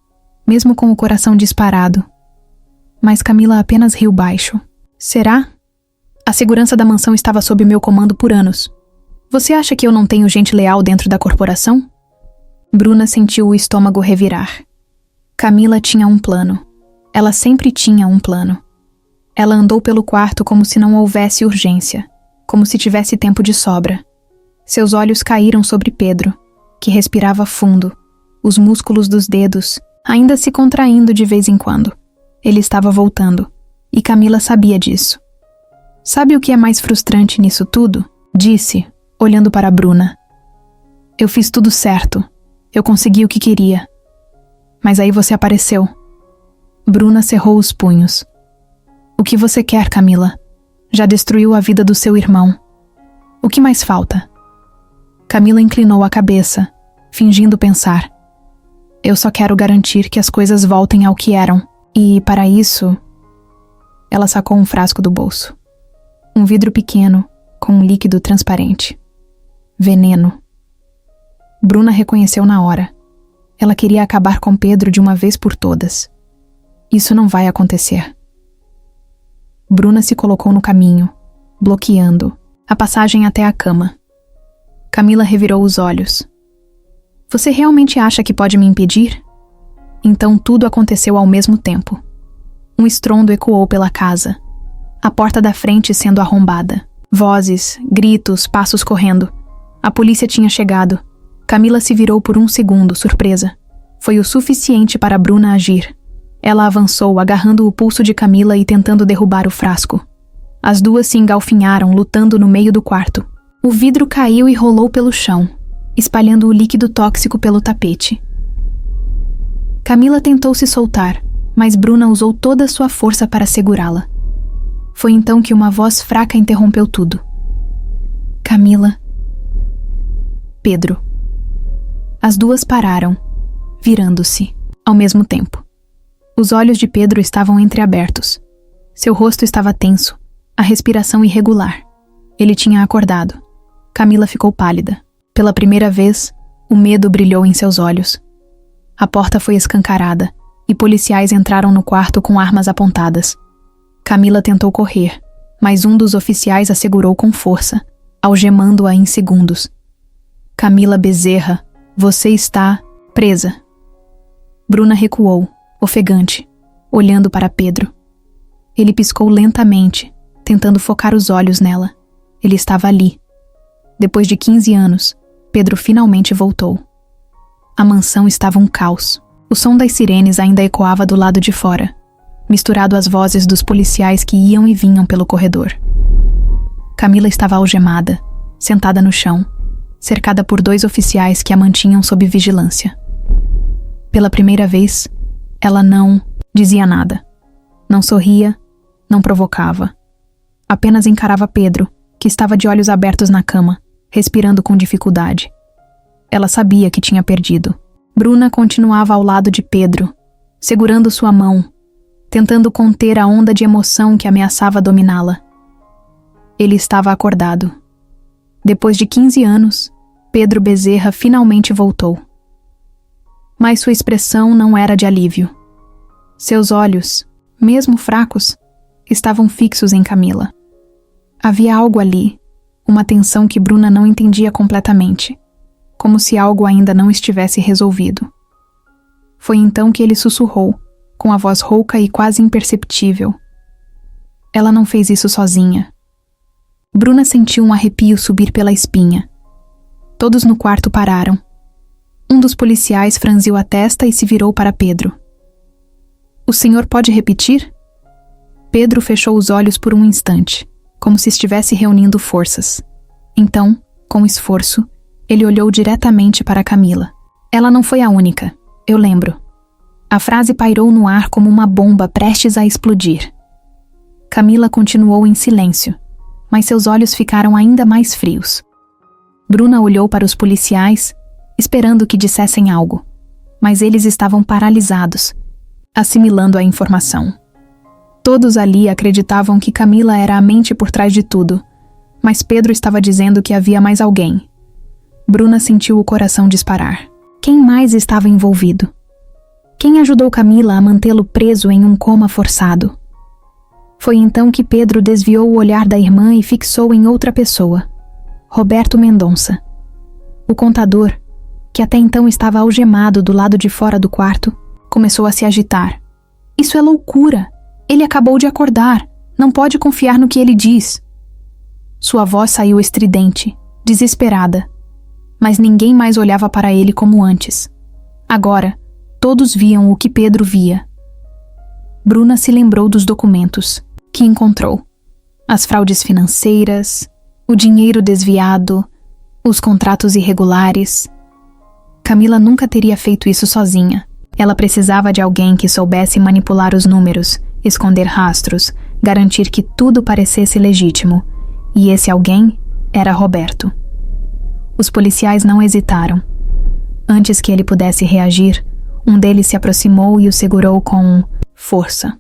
mesmo com o coração disparado. Mas Camila apenas riu baixo. "Será? A segurança da mansão estava sob meu comando por anos. Você acha que eu não tenho gente leal dentro da corporação?" Bruna sentiu o estômago revirar. Camila tinha um plano. Ela sempre tinha um plano. Ela andou pelo quarto como se não houvesse urgência, como se tivesse tempo de sobra. Seus olhos caíram sobre Pedro, que respirava fundo, os músculos dos dedos ainda se contraindo de vez em quando. Ele estava voltando, e Camila sabia disso. Sabe o que é mais frustrante nisso tudo? Disse, olhando para Bruna. Eu fiz tudo certo. Eu consegui o que queria. Mas aí você apareceu. Bruna cerrou os punhos. O que você quer, Camila? Já destruiu a vida do seu irmão. O que mais falta? Camila inclinou a cabeça, fingindo pensar. Eu só quero garantir que as coisas voltem ao que eram. E, para isso... Ela sacou um frasco do bolso. Um vidro pequeno, com um líquido transparente. Veneno. Bruna reconheceu na hora. Ela queria acabar com Pedro de uma vez por todas. Isso não vai acontecer. Bruna se colocou no caminho, bloqueando a passagem até a cama. Camila revirou os olhos. Você realmente acha que pode me impedir? Então tudo aconteceu ao mesmo tempo. Um estrondo ecoou pela casa. A porta da frente sendo arrombada. Vozes, gritos, passos correndo. A polícia tinha chegado. Camila se virou por um segundo, surpresa. Foi o suficiente para Bruna agir. Ela avançou, agarrando o pulso de Camila e tentando derrubar o frasco. As duas se engalfinharam, lutando no meio do quarto. O vidro caiu e rolou pelo chão, espalhando o líquido tóxico pelo tapete. Camila tentou se soltar, mas Bruna usou toda a sua força para segurá-la. Foi então que uma voz fraca interrompeu tudo. Camila. Pedro. As duas pararam, virando-se, ao mesmo tempo. Os olhos de Pedro estavam entreabertos. Seu rosto estava tenso, a respiração irregular. Ele tinha acordado. Camila ficou pálida. Pela primeira vez, o medo brilhou em seus olhos. A porta foi escancarada, e policiais entraram no quarto com armas apontadas. Camila tentou correr, mas um dos oficiais a segurou com força, algemando-a em segundos. Camila Bezerra, você está presa. Bruna recuou, ofegante, olhando para Pedro. Ele piscou lentamente, tentando focar os olhos nela. Ele estava ali. Depois de 15 anos, Pedro finalmente voltou. A mansão estava um caos. O som das sirenes ainda ecoava do lado de fora, misturado às vozes dos policiais que iam e vinham pelo corredor. Camila estava algemada, sentada no chão, cercada por 2 oficiais que a mantinham sob vigilância. Pela primeira vez, ela não dizia nada. Não sorria, não provocava. Apenas encarava Pedro, que estava de olhos abertos na cama, respirando com dificuldade. Ela sabia que tinha perdido. Bruna continuava ao lado de Pedro, segurando sua mão, tentando conter a onda de emoção que ameaçava dominá-la. Ele estava acordado. Depois de 15 anos, Pedro Bezerra finalmente voltou. Mas sua expressão não era de alívio. Seus olhos, mesmo fracos, estavam fixos em Camila. Havia algo ali, uma tensão que Bruna não entendia completamente, como se algo ainda não estivesse resolvido. Foi então que ele sussurrou, com a voz rouca e quase imperceptível. Ela não fez isso sozinha. Bruna sentiu um arrepio subir pela espinha. Todos no quarto pararam. Um dos policiais franziu a testa e se virou para Pedro. O senhor pode repetir? Pedro fechou os olhos por um instante, como se estivesse reunindo forças. Então, com esforço, ele olhou diretamente para Camila. Ela não foi a única, eu lembro. A frase pairou no ar como uma bomba prestes a explodir. Camila continuou em silêncio, mas seus olhos ficaram ainda mais frios. Bruna olhou para os policiais, esperando que dissessem algo, mas eles estavam paralisados, assimilando a informação. Todos ali acreditavam que Camila era a mente por trás de tudo, mas Pedro estava dizendo que havia mais alguém. Bruna sentiu o coração disparar. Quem mais estava envolvido? Quem ajudou Camila a mantê-lo preso em um coma forçado? Foi então que Pedro desviou o olhar da irmã e fixou em outra pessoa, Roberto Mendonça. O contador, que até então estava algemado do lado de fora do quarto, começou a se agitar. Isso é loucura! Ele acabou de acordar. Não pode confiar no que ele diz. Sua voz saiu estridente, desesperada. Mas ninguém mais olhava para ele como antes. Agora, todos viam o que Pedro via. Bruna se lembrou dos documentos, que encontrou. As fraudes financeiras, o dinheiro desviado, os contratos irregulares. Camila nunca teria feito isso sozinha. Ela precisava de alguém que soubesse manipular os números, esconder rastros, garantir que tudo parecesse legítimo. E esse alguém era Roberto. Os policiais não hesitaram. Antes que ele pudesse reagir, um deles se aproximou e o segurou com força.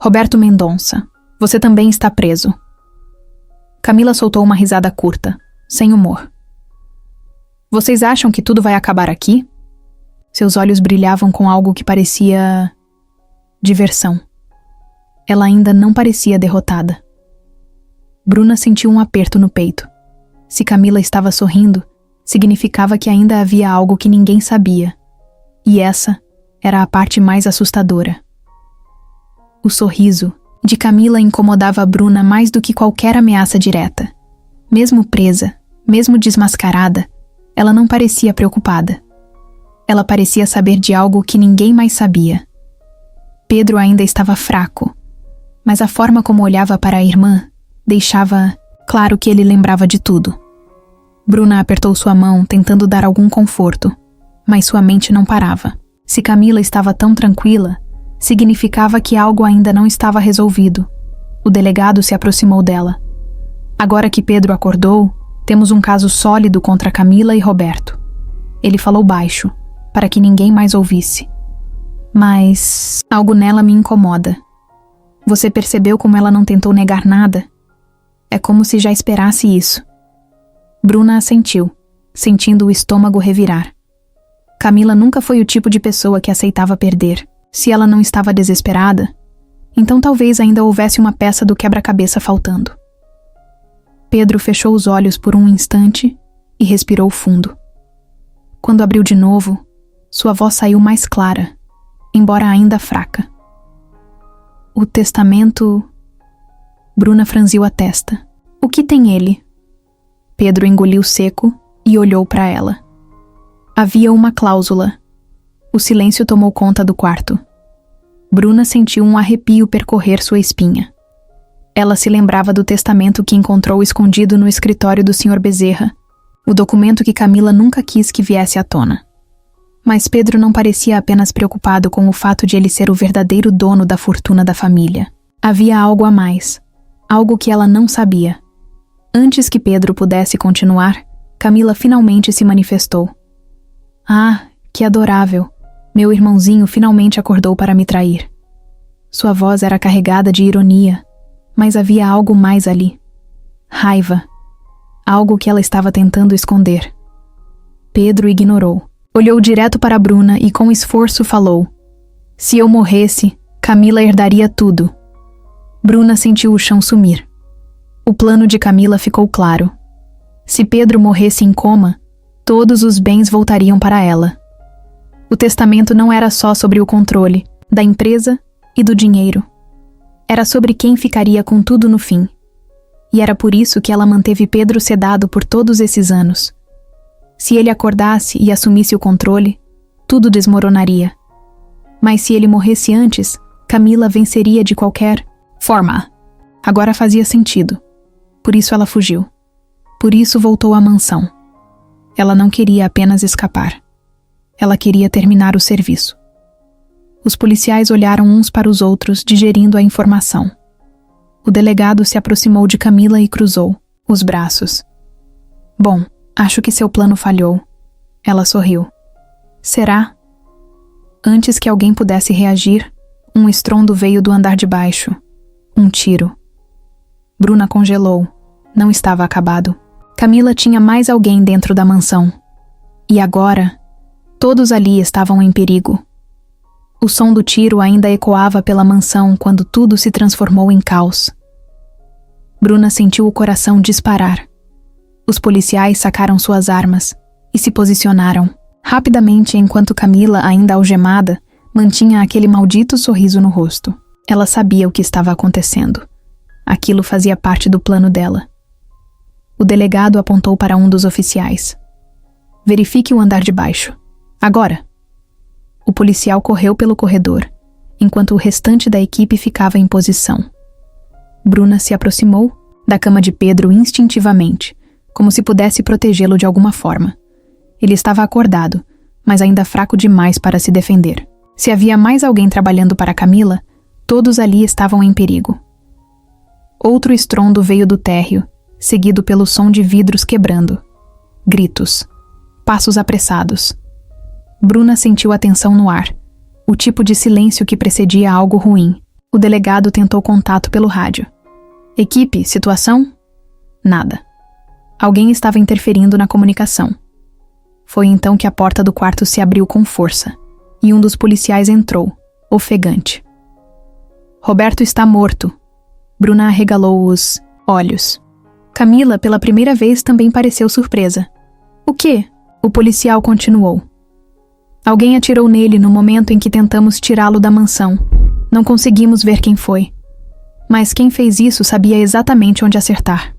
Roberto Mendonça, você também está preso. Camila soltou uma risada curta, sem humor. Vocês acham que tudo vai acabar aqui? Seus olhos brilhavam com algo que parecia diversão. Ela ainda não parecia derrotada. Bruna sentiu um aperto no peito. Se Camila estava sorrindo, significava que ainda havia algo que ninguém sabia. E essa era a parte mais assustadora. O sorriso de Camila incomodava Bruna mais do que qualquer ameaça direta. Mesmo presa, mesmo desmascarada, ela não parecia preocupada. Ela parecia saber de algo que ninguém mais sabia. Pedro ainda estava fraco, mas a forma como olhava para a irmã deixava claro que ele lembrava de tudo. Bruna apertou sua mão, tentando dar algum conforto, mas sua mente não parava. Se Camila estava tão tranquila, significava que algo ainda não estava resolvido. O delegado se aproximou dela. Agora que Pedro acordou, temos um caso sólido contra Camila e Roberto. Ele falou baixo, para que ninguém mais ouvisse. Mas algo nela me incomoda. Você percebeu como ela não tentou negar nada? É como se já esperasse isso. Bruna assentiu, sentindo o estômago revirar. Camila nunca foi o tipo de pessoa que aceitava perder. Se ela não estava desesperada, então talvez ainda houvesse uma peça do quebra-cabeça faltando. Pedro fechou os olhos por um instante e respirou fundo. Quando abriu de novo, sua voz saiu mais clara, embora ainda fraca. O testamento... Bruna franziu a testa. O que tem ele? Pedro engoliu seco e olhou para ela. Havia uma cláusula. O silêncio tomou conta do quarto. Bruna sentiu um arrepio percorrer sua espinha. Ela se lembrava do testamento que encontrou escondido no escritório do Sr. Bezerra, o documento que Camila nunca quis que viesse à tona. Mas Pedro não parecia apenas preocupado com o fato de ele ser o verdadeiro dono da fortuna da família. Havia algo a mais, algo que ela não sabia. Antes que Pedro pudesse continuar, Camila finalmente se manifestou. Ah, que adorável! Meu irmãozinho finalmente acordou para me trair. Sua voz era carregada de ironia, mas havia algo mais ali. Raiva. Algo que ela estava tentando esconder. Pedro ignorou. Olhou direto para Bruna e com esforço falou. Se eu morresse, Camila herdaria tudo. Bruna sentiu o chão sumir. O plano de Camila ficou claro. Se Pedro morresse em coma, todos os bens voltariam para ela. O testamento não era só sobre o controle da empresa e do dinheiro. Era sobre quem ficaria com tudo no fim. E era por isso que ela manteve Pedro sedado por todos esses anos. Se ele acordasse e assumisse o controle, tudo desmoronaria. Mas se ele morresse antes, Camila venceria de qualquer forma. Agora fazia sentido. Por isso ela fugiu. Por isso voltou à mansão. Ela não queria apenas escapar. Ela queria terminar o serviço. Os policiais olharam uns para os outros, digerindo a informação. O delegado se aproximou de Camila e cruzou os braços. Bom, acho que seu plano falhou. Ela sorriu. Será? Antes que alguém pudesse reagir, um estrondo veio do andar de baixo. Um tiro. Bruna congelou. Não estava acabado. Camila tinha mais alguém dentro da mansão. E agora, todos ali estavam em perigo. O som do tiro ainda ecoava pela mansão quando tudo se transformou em caos. Bruna sentiu o coração disparar. Os policiais sacaram suas armas e se posicionaram, rapidamente enquanto Camila, ainda algemada, mantinha aquele maldito sorriso no rosto. Ela sabia o que estava acontecendo. Aquilo fazia parte do plano dela. O delegado apontou para um dos oficiais. Verifique o andar de baixo. Agora! O policial correu pelo corredor, enquanto o restante da equipe ficava em posição. Bruna se aproximou da cama de Pedro instintivamente, como se pudesse protegê-lo de alguma forma. Ele estava acordado, mas ainda fraco demais para se defender. Se havia mais alguém trabalhando para Camila, todos ali estavam em perigo. Outro estrondo veio do térreo, seguido pelo som de vidros quebrando. Gritos. Passos apressados. Bruna sentiu a tensão no ar, o tipo de silêncio que precedia algo ruim. O delegado tentou contato pelo rádio. Equipe, situação? Nada. Alguém estava interferindo na comunicação. Foi então que a porta do quarto se abriu com força, e um dos policiais entrou, ofegante. Roberto está morto. Bruna arregalou os olhos. Camila, pela primeira vez, também pareceu surpresa. O quê? O policial continuou. Alguém atirou nele no momento em que tentamos tirá-lo da mansão. Não conseguimos ver quem foi. Mas quem fez isso sabia exatamente onde acertar.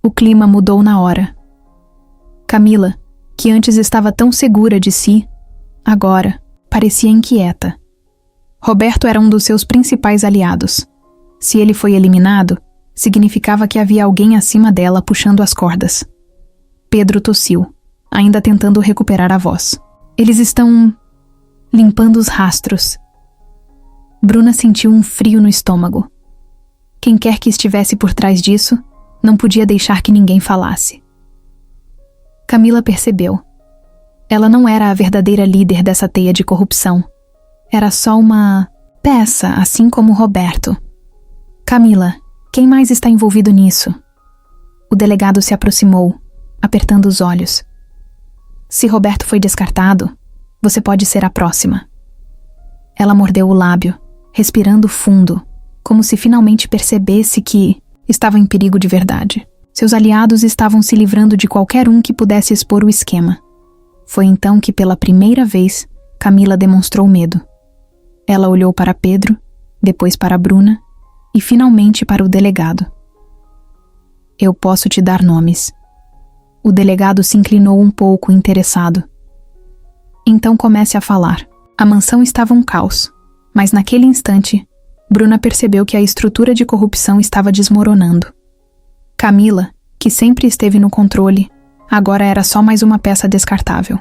O clima mudou na hora. Camila, que antes estava tão segura de si, agora parecia inquieta. Roberto era um dos seus principais aliados. Se ele foi eliminado, significava que havia alguém acima dela puxando as cordas. Pedro tossiu, ainda tentando recuperar a voz. Eles estão limpando os rastros. Bruna sentiu um frio no estômago. Quem quer que estivesse por trás disso, não podia deixar que ninguém falasse. Camila percebeu. Ela não era a verdadeira líder dessa teia de corrupção. Era só uma peça, assim como Roberto. Camila, quem mais está envolvido nisso? O delegado se aproximou, apertando os olhos. Se Roberto foi descartado, você pode ser a próxima. Ela mordeu o lábio, respirando fundo, como se finalmente percebesse que estava em perigo de verdade. Seus aliados estavam se livrando de qualquer um que pudesse expor o esquema. Foi então que, pela primeira vez, Camila demonstrou medo. Ela olhou para Pedro, depois para Bruna e finalmente para o delegado. Eu posso te dar nomes. O delegado se inclinou um pouco, interessado. Então comece a falar. A mansão estava um caos, mas naquele instante, Bruna percebeu que a estrutura de corrupção estava desmoronando. Camila, que sempre esteve no controle, agora era só mais uma peça descartável.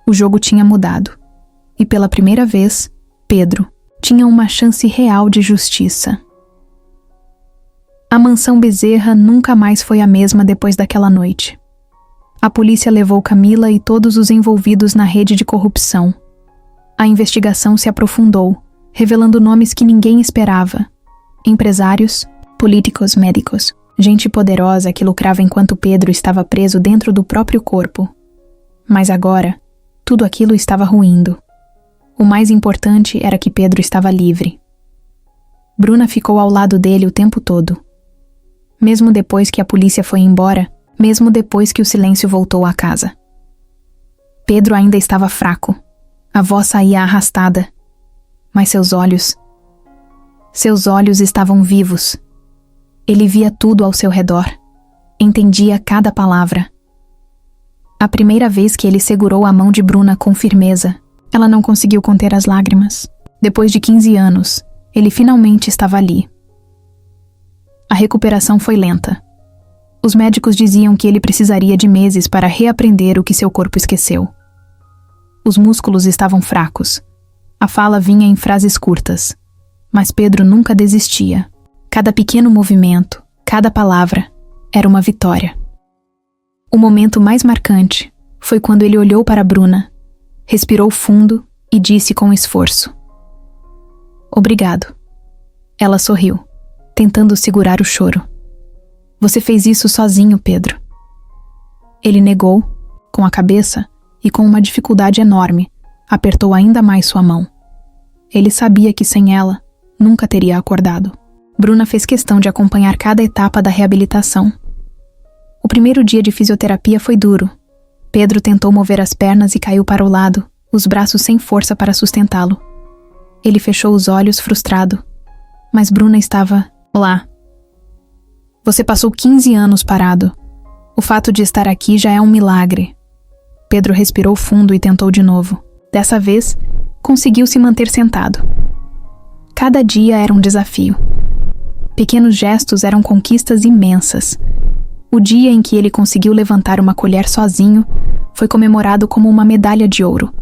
O jogo tinha mudado, e pela primeira vez, Pedro tinha uma chance real de justiça. A mansão Bezerra nunca mais foi a mesma depois daquela noite. A polícia levou Camila e todos os envolvidos na rede de corrupção. A investigação se aprofundou, revelando nomes que ninguém esperava. Empresários, políticos, médicos, gente poderosa que lucrava enquanto Pedro estava preso dentro do próprio corpo. Mas agora, tudo aquilo estava ruindo. O mais importante era que Pedro estava livre. Bruna ficou ao lado dele o tempo todo. Mesmo depois que a polícia foi embora, mesmo depois que o silêncio voltou à casa. Pedro ainda estava fraco. A voz saía arrastada. Mas seus olhos estavam vivos. Ele via tudo ao seu redor. Entendia cada palavra. A primeira vez que ele segurou a mão de Bruna com firmeza, ela não conseguiu conter as lágrimas. Depois de 15 anos, ele finalmente estava ali. A recuperação foi lenta. Os médicos diziam que ele precisaria de meses para reaprender o que seu corpo esqueceu. Os músculos estavam fracos. A fala vinha em frases curtas. Mas Pedro nunca desistia. Cada pequeno movimento, cada palavra, era uma vitória. O momento mais marcante foi quando ele olhou para Bruna, respirou fundo e disse com esforço: Obrigado. Ela sorriu, tentando segurar o choro. Você fez isso sozinho, Pedro. Ele negou, com a cabeça e com uma dificuldade enorme, apertou ainda mais sua mão. Ele sabia que sem ela, nunca teria acordado. Bruna fez questão de acompanhar cada etapa da reabilitação. O primeiro dia de fisioterapia foi duro. Pedro tentou mover as pernas e caiu para o lado, os braços sem força para sustentá-lo. Ele fechou os olhos frustrado. Mas Bruna estava lá. Você passou 15 anos parado. O fato de estar aqui já é um milagre. Pedro respirou fundo e tentou de novo. Dessa vez, conseguiu se manter sentado. Cada dia era um desafio. Pequenos gestos eram conquistas imensas. O dia em que ele conseguiu levantar uma colher sozinho foi comemorado como uma medalha de ouro.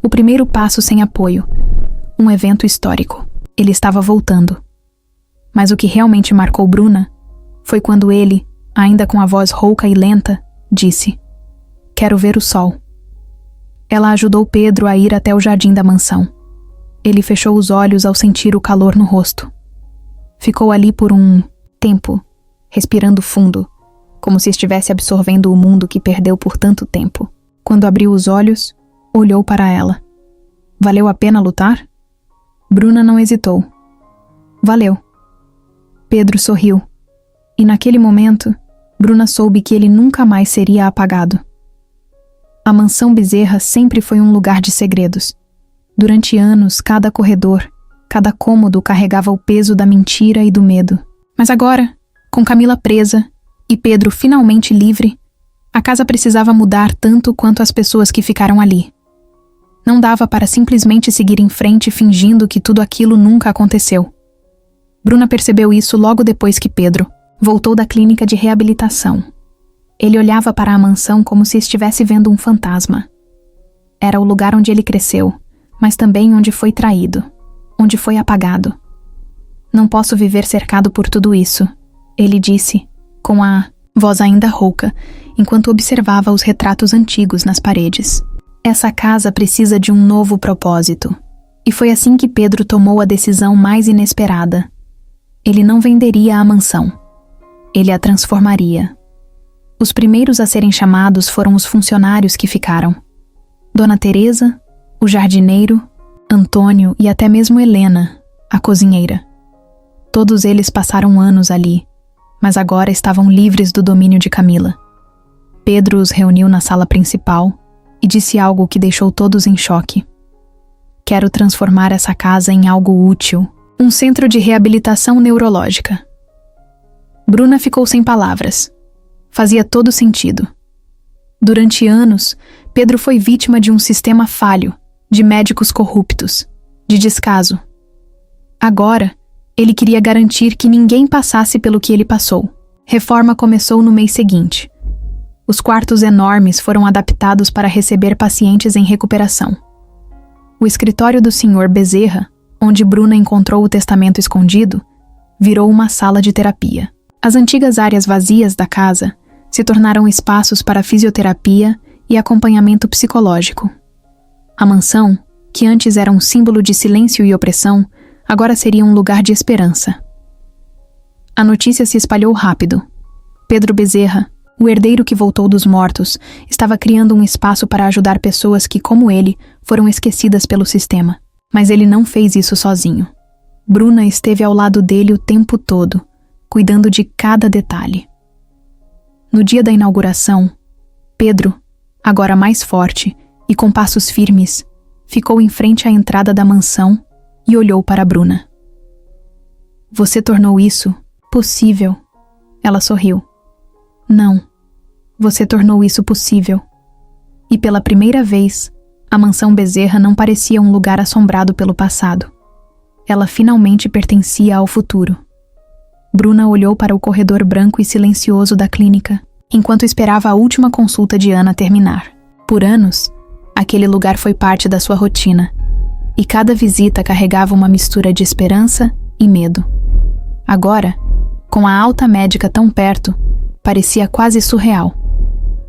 O primeiro passo sem apoio. Um evento histórico. Ele estava voltando. Mas o que realmente marcou Bruna foi quando ele, ainda com a voz rouca e lenta, disse: "Quero ver o sol." Ela ajudou Pedro a ir até o jardim da mansão. Ele fechou os olhos ao sentir o calor no rosto. Ficou ali por um tempo, respirando fundo, como se estivesse absorvendo o mundo que perdeu por tanto tempo. Quando abriu os olhos, olhou para ela. Valeu a pena lutar? Bruna não hesitou. Valeu. Pedro sorriu. E naquele momento, Bruna soube que ele nunca mais seria apagado. A mansão Bezerra sempre foi um lugar de segredos. Durante anos, cada corredor, cada cômodo carregava o peso da mentira e do medo. Mas agora, com Camila presa e Pedro finalmente livre, a casa precisava mudar tanto quanto as pessoas que ficaram ali. Não dava para simplesmente seguir em frente fingindo que tudo aquilo nunca aconteceu. Bruna percebeu isso logo depois que Pedro voltou da clínica de reabilitação. Ele olhava para a mansão como se estivesse vendo um fantasma. Era o lugar onde ele cresceu, mas também onde foi traído, onde foi apagado. "Não posso viver cercado por tudo isso", ele disse, com a voz ainda rouca, enquanto observava os retratos antigos nas paredes. "Essa casa precisa de um novo propósito." E foi assim que Pedro tomou a decisão mais inesperada. Ele não venderia a mansão. Ele a transformaria. Os primeiros a serem chamados foram os funcionários que ficaram. Dona Teresa, o jardineiro, Antônio e até mesmo Helena, a cozinheira. Todos eles passaram anos ali, mas agora estavam livres do domínio de Camila. Pedro os reuniu na sala principal e disse algo que deixou todos em choque. "Quero transformar essa casa em algo útil, um centro de reabilitação neurológica." Bruna ficou sem palavras. Fazia todo sentido. Durante anos, Pedro foi vítima de um sistema falho, de médicos corruptos, de descaso. Agora, ele queria garantir que ninguém passasse pelo que ele passou. Reforma começou no mês seguinte. Os quartos enormes foram adaptados para receber pacientes em recuperação. O escritório do Sr. Bezerra, onde Bruna encontrou o testamento escondido, virou uma sala de terapia. As antigas áreas vazias da casa se tornaram espaços para fisioterapia e acompanhamento psicológico. A mansão, que antes era um símbolo de silêncio e opressão, agora seria um lugar de esperança. A notícia se espalhou rápido. Pedro Bezerra, o herdeiro que voltou dos mortos, estava criando um espaço para ajudar pessoas que, como ele, foram esquecidas pelo sistema. Mas ele não fez isso sozinho. Bruna esteve ao lado dele o tempo todo, cuidando de cada detalhe. No dia da inauguração, Pedro, agora mais forte e com passos firmes, ficou em frente à entrada da mansão e olhou para Bruna. "Você tornou isso possível." Ela sorriu. "Não, você tornou isso possível." E pela primeira vez, a mansão Bezerra não parecia um lugar assombrado pelo passado. Ela finalmente pertencia ao futuro. Bruna olhou para o corredor branco e silencioso da clínica, enquanto esperava a última consulta de Ana terminar. Por anos, aquele lugar foi parte da sua rotina, e cada visita carregava uma mistura de esperança e medo. Agora, com a alta médica tão perto, parecia quase surreal.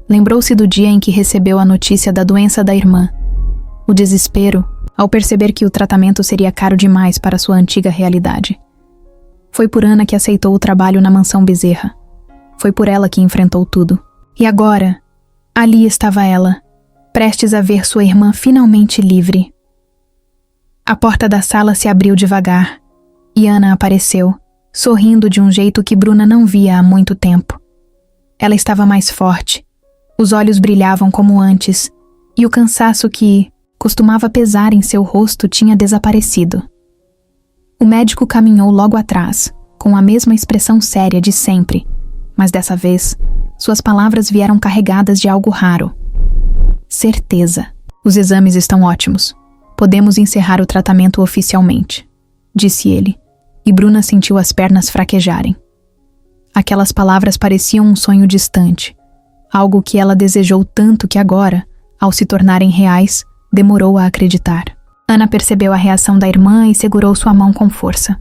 Lembrou-se do dia em que recebeu a notícia da doença da irmã. O desespero ao perceber que o tratamento seria caro demais para sua antiga realidade. Foi por Ana que aceitou o trabalho na mansão Bezerra. Foi por ela que enfrentou tudo. E agora, ali estava ela, prestes a ver sua irmã finalmente livre. A porta da sala se abriu devagar, e Ana apareceu, sorrindo de um jeito que Bruna não via há muito tempo. Ela estava mais forte, os olhos brilhavam como antes, e o cansaço que costumava pesar em seu rosto tinha desaparecido. O médico caminhou logo atrás, com a mesma expressão séria de sempre, mas dessa vez, suas palavras vieram carregadas de algo raro. "Certeza. Os exames estão ótimos. Podemos encerrar o tratamento oficialmente", disse ele, e Bruna sentiu as pernas fraquejarem. Aquelas palavras pareciam um sonho distante, algo que ela desejou tanto que agora, ao se tornarem reais, demorou a acreditar. Ana percebeu a reação da irmã e segurou sua mão com força.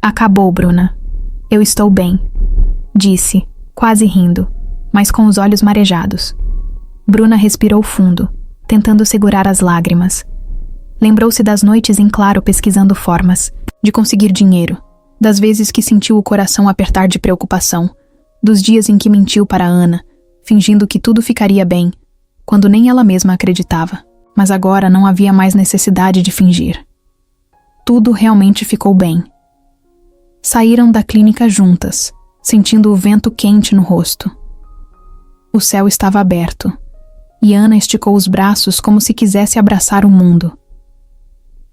Acabou, Bruna. Eu estou bem, disse, quase rindo, mas com os olhos marejados. Bruna respirou fundo, tentando segurar as lágrimas. Lembrou-se das noites em claro pesquisando formas, de conseguir dinheiro, das vezes que sentiu o coração apertar de preocupação, dos dias em que mentiu para Ana, fingindo que tudo ficaria bem, quando nem ela mesma acreditava. Mas agora não havia mais necessidade de fingir. Tudo realmente ficou bem. Saíram da clínica juntas, sentindo o vento quente no rosto. O céu estava aberto, e Ana esticou os braços como se quisesse abraçar o mundo.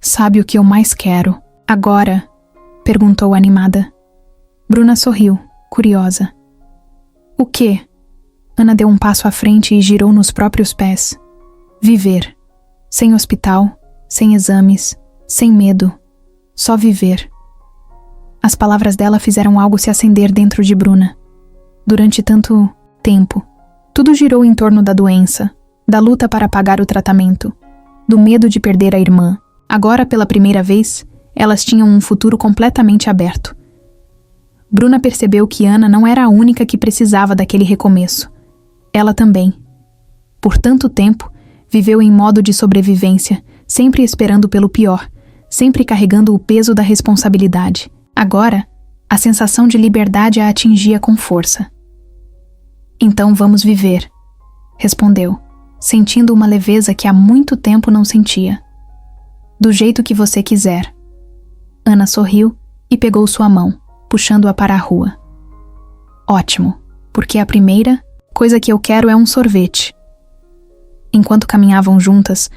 Sabe o que eu mais quero, agora? Perguntou animada. Bruna sorriu, curiosa. O quê? Ana deu um passo à frente e girou nos próprios pés. Viver. Sem hospital, sem exames, sem medo. Só viver. As palavras dela fizeram algo se acender dentro de Bruna. Durante tanto tempo, tudo girou em torno da doença, da luta para pagar o tratamento, do medo de perder a irmã. Agora, pela primeira vez, elas tinham um futuro completamente aberto. Bruna percebeu que Ana não era a única que precisava daquele recomeço. Ela também. Por tanto tempo, viveu em modo de sobrevivência, sempre esperando pelo pior, sempre carregando o peso da responsabilidade. Agora, a sensação de liberdade a atingia com força. Então vamos viver, respondeu, sentindo uma leveza que há muito tempo não sentia. Do jeito que você quiser. Ana sorriu e pegou sua mão, puxando-a para a rua. Ótimo, porque a primeira coisa que eu quero é um sorvete. Enquanto caminhavam juntas,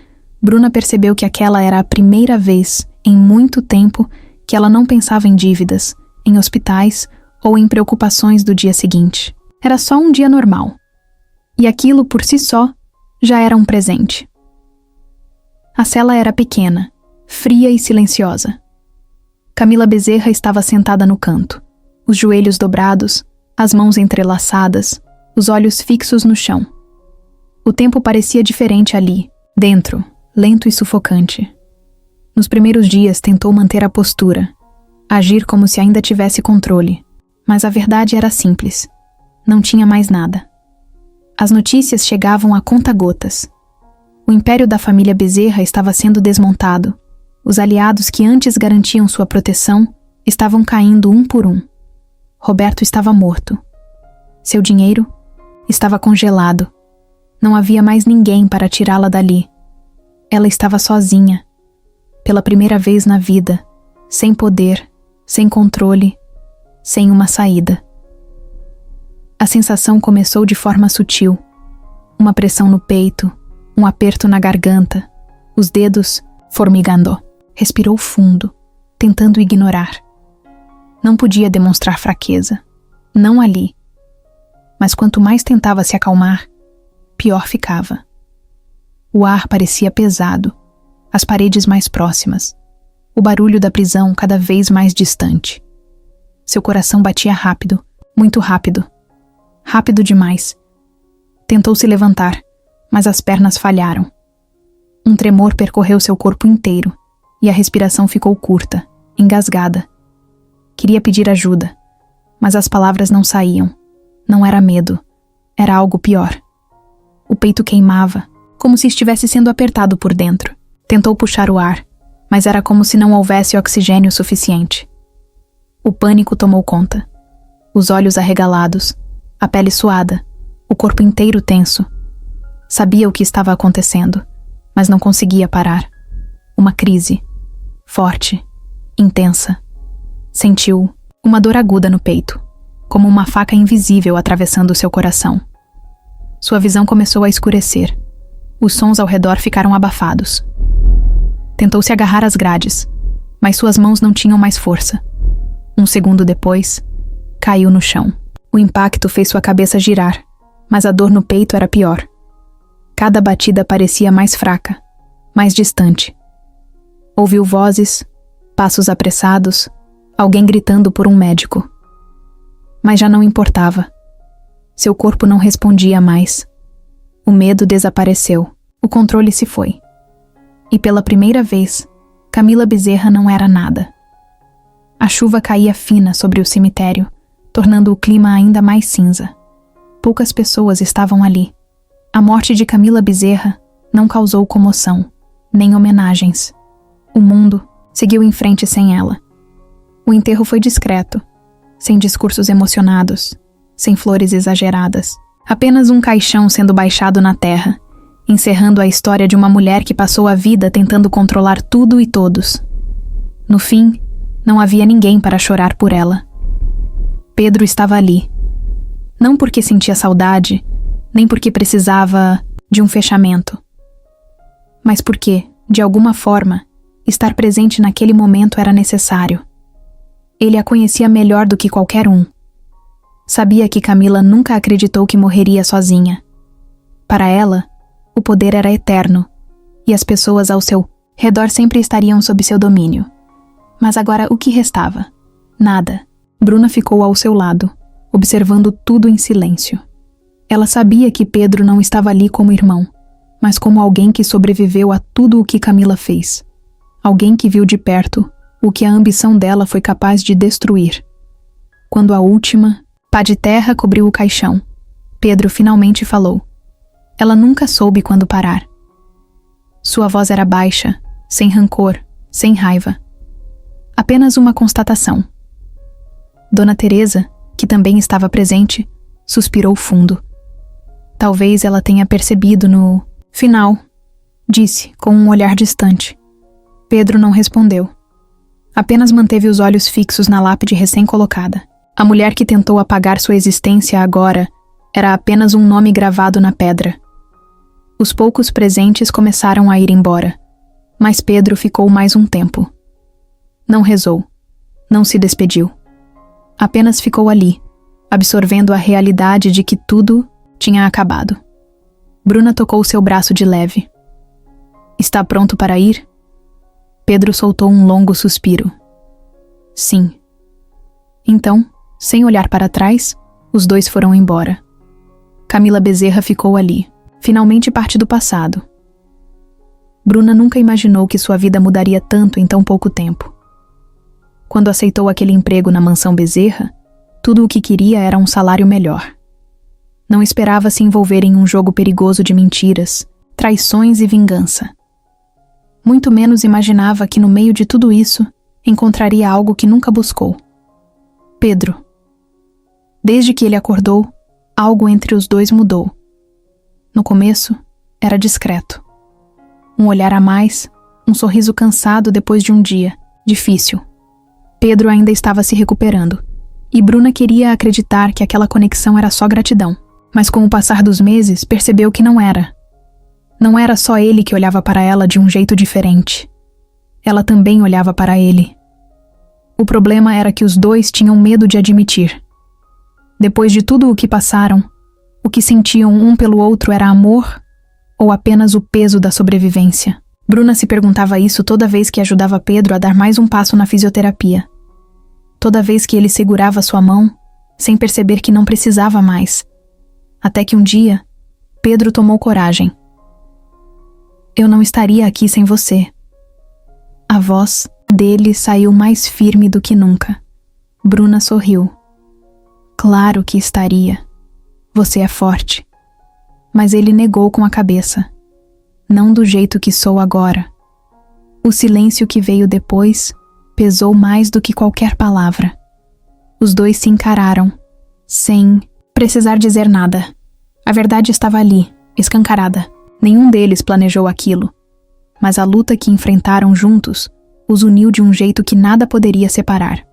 Bruna percebeu que aquela era a primeira vez, em muito tempo, que ela não pensava em dívidas, em hospitais ou em preocupações do dia seguinte. Era só um dia normal. E aquilo, por si só, já era um presente. A cela era pequena, fria e silenciosa. Camila Bezerra estava sentada no canto, os joelhos dobrados, as mãos entrelaçadas, os olhos fixos no chão. O tempo parecia diferente ali, dentro, lento e sufocante. Nos primeiros dias tentou manter a postura, agir como se ainda tivesse controle, mas a verdade era simples. Não tinha mais nada. As notícias chegavam a conta-gotas. O império da família Bezerra estava sendo desmontado. Os aliados que antes garantiam sua proteção estavam caindo um por um. Roberto estava morto. Seu dinheiro estava congelado. Não havia mais ninguém para tirá-la dali. Ela estava sozinha. Pela primeira vez na vida, sem poder, sem controle, sem uma saída. A sensação começou de forma sutil. Uma pressão no peito, um aperto na garganta, os dedos formigando. Respirou fundo, tentando ignorar. Não podia demonstrar fraqueza. Não ali. Mas quanto mais tentava se acalmar, pior ficava. O ar parecia pesado, as paredes mais próximas, o barulho da prisão cada vez mais distante. Seu coração batia rápido, muito rápido. Rápido demais. Tentou se levantar, mas as pernas falharam. Um tremor percorreu seu corpo inteiro, e a respiração ficou curta, engasgada. Queria pedir ajuda, mas as palavras não saíam. Não era medo, era algo pior. O peito queimava, como se estivesse sendo apertado por dentro. Tentou puxar o ar, mas era como se não houvesse oxigênio suficiente. O pânico tomou conta. Os olhos arregalados, a pele suada, o corpo inteiro tenso. Sabia o que estava acontecendo, mas não conseguia parar. Uma crise. Forte. Intensa. Sentiu uma dor aguda no peito, como uma faca invisível atravessando seu coração. Sua visão começou a escurecer. Os sons ao redor ficaram abafados. Tentou se agarrar às grades, mas suas mãos não tinham mais força. Um segundo depois, caiu no chão. O impacto fez sua cabeça girar, mas a dor no peito era pior. Cada batida parecia mais fraca, mais distante. Ouviu vozes, passos apressados, alguém gritando por um médico. Mas já não importava. Seu corpo não respondia mais. O medo desapareceu, o controle se foi. E pela primeira vez, Camila Bezerra não era nada. A chuva caía fina sobre o cemitério, tornando o clima ainda mais cinza. Poucas pessoas estavam ali. A morte de Camila Bezerra não causou comoção, nem homenagens. O mundo seguiu em frente sem ela. O enterro foi discreto, sem discursos emocionados, sem flores exageradas. Apenas um caixão sendo baixado na terra, encerrando a história de uma mulher que passou a vida tentando controlar tudo e todos. No fim, não havia ninguém para chorar por ela. Pedro estava ali. Não porque sentia saudade, nem porque precisava de um fechamento, mas porque, de alguma forma, estar presente naquele momento era necessário. Ele a conhecia melhor do que qualquer um. Sabia que Camila nunca acreditou que morreria sozinha. Para ela, o poder era eterno, e as pessoas ao seu redor sempre estariam sob seu domínio. Mas agora o que restava? Nada. Bruna ficou ao seu lado, observando tudo em silêncio. Ela sabia que Pedro não estava ali como irmão, mas como alguém que sobreviveu a tudo o que Camila fez. Alguém que viu de perto o que a ambição dela foi capaz de destruir. Quando a última pá de terra cobriu o caixão, Pedro finalmente falou. Ela nunca soube quando parar. Sua voz era baixa, sem rancor, sem raiva. Apenas uma constatação. Dona Teresa, que também estava presente, suspirou fundo. Talvez ela tenha percebido no final, disse com um olhar distante. Pedro não respondeu. Apenas manteve os olhos fixos na lápide recém-colocada. A mulher que tentou apagar sua existência agora era apenas um nome gravado na pedra. Os poucos presentes começaram a ir embora, mas Pedro ficou mais um tempo. Não rezou, não se despediu. Apenas ficou ali, absorvendo a realidade de que tudo tinha acabado. Bruna tocou seu braço de leve. Está pronto para ir? Pedro soltou um longo suspiro. Sim. Então, sem olhar para trás, os dois foram embora. Camila Bezerra ficou ali, finalmente parte do passado. Bruna nunca imaginou que sua vida mudaria tanto em tão pouco tempo. Quando aceitou aquele emprego na mansão Bezerra, tudo o que queria era um salário melhor. Não esperava se envolver em um jogo perigoso de mentiras, traições e vingança. Muito menos imaginava que no meio de tudo isso encontraria algo que nunca buscou. Pedro. Desde que ele acordou, algo entre os dois mudou. No começo, era discreto. Um olhar a mais, um sorriso cansado depois de um dia difícil. Pedro ainda estava se recuperando, e Bruna queria acreditar que aquela conexão era só gratidão. Mas com o passar dos meses, percebeu que não era. Não era só ele que olhava para ela de um jeito diferente. Ela também olhava para ele. O problema era que os dois tinham medo de admitir. Depois de tudo o que passaram, o que sentiam um pelo outro era amor ou apenas o peso da sobrevivência? Bruna se perguntava isso toda vez que ajudava Pedro a dar mais um passo na fisioterapia. Toda vez que ele segurava sua mão, sem perceber que não precisava mais. Até que um dia, Pedro tomou coragem. Eu não estaria aqui sem você. A voz dele saiu mais firme do que nunca. Bruna sorriu. Claro que estaria. Você é forte. Mas ele negou com a cabeça. Não do jeito que sou agora. O silêncio que veio depois pesou mais do que qualquer palavra. Os dois se encararam, sem precisar dizer nada. A verdade estava ali, escancarada. Nenhum deles planejou aquilo. Mas a luta que enfrentaram juntos os uniu de um jeito que nada poderia separar.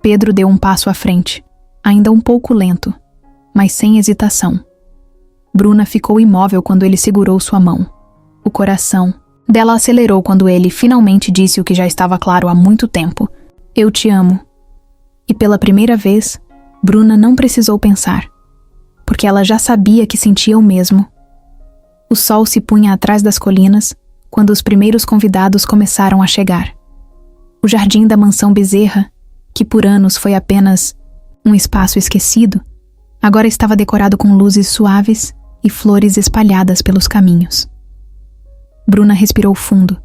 Pedro deu um passo à frente, ainda um pouco lento, mas sem hesitação. Bruna ficou imóvel quando ele segurou sua mão. O coração dela acelerou quando ele finalmente disse o que já estava claro há muito tempo. Eu te amo. E pela primeira vez, Bruna não precisou pensar, porque ela já sabia que sentia o mesmo. O sol se punha atrás das colinas quando os primeiros convidados começaram a chegar. O jardim da mansão Bezerra, que por anos foi apenas um espaço esquecido, agora estava decorado com luzes suaves e flores espalhadas pelos caminhos. Bruna respirou fundo,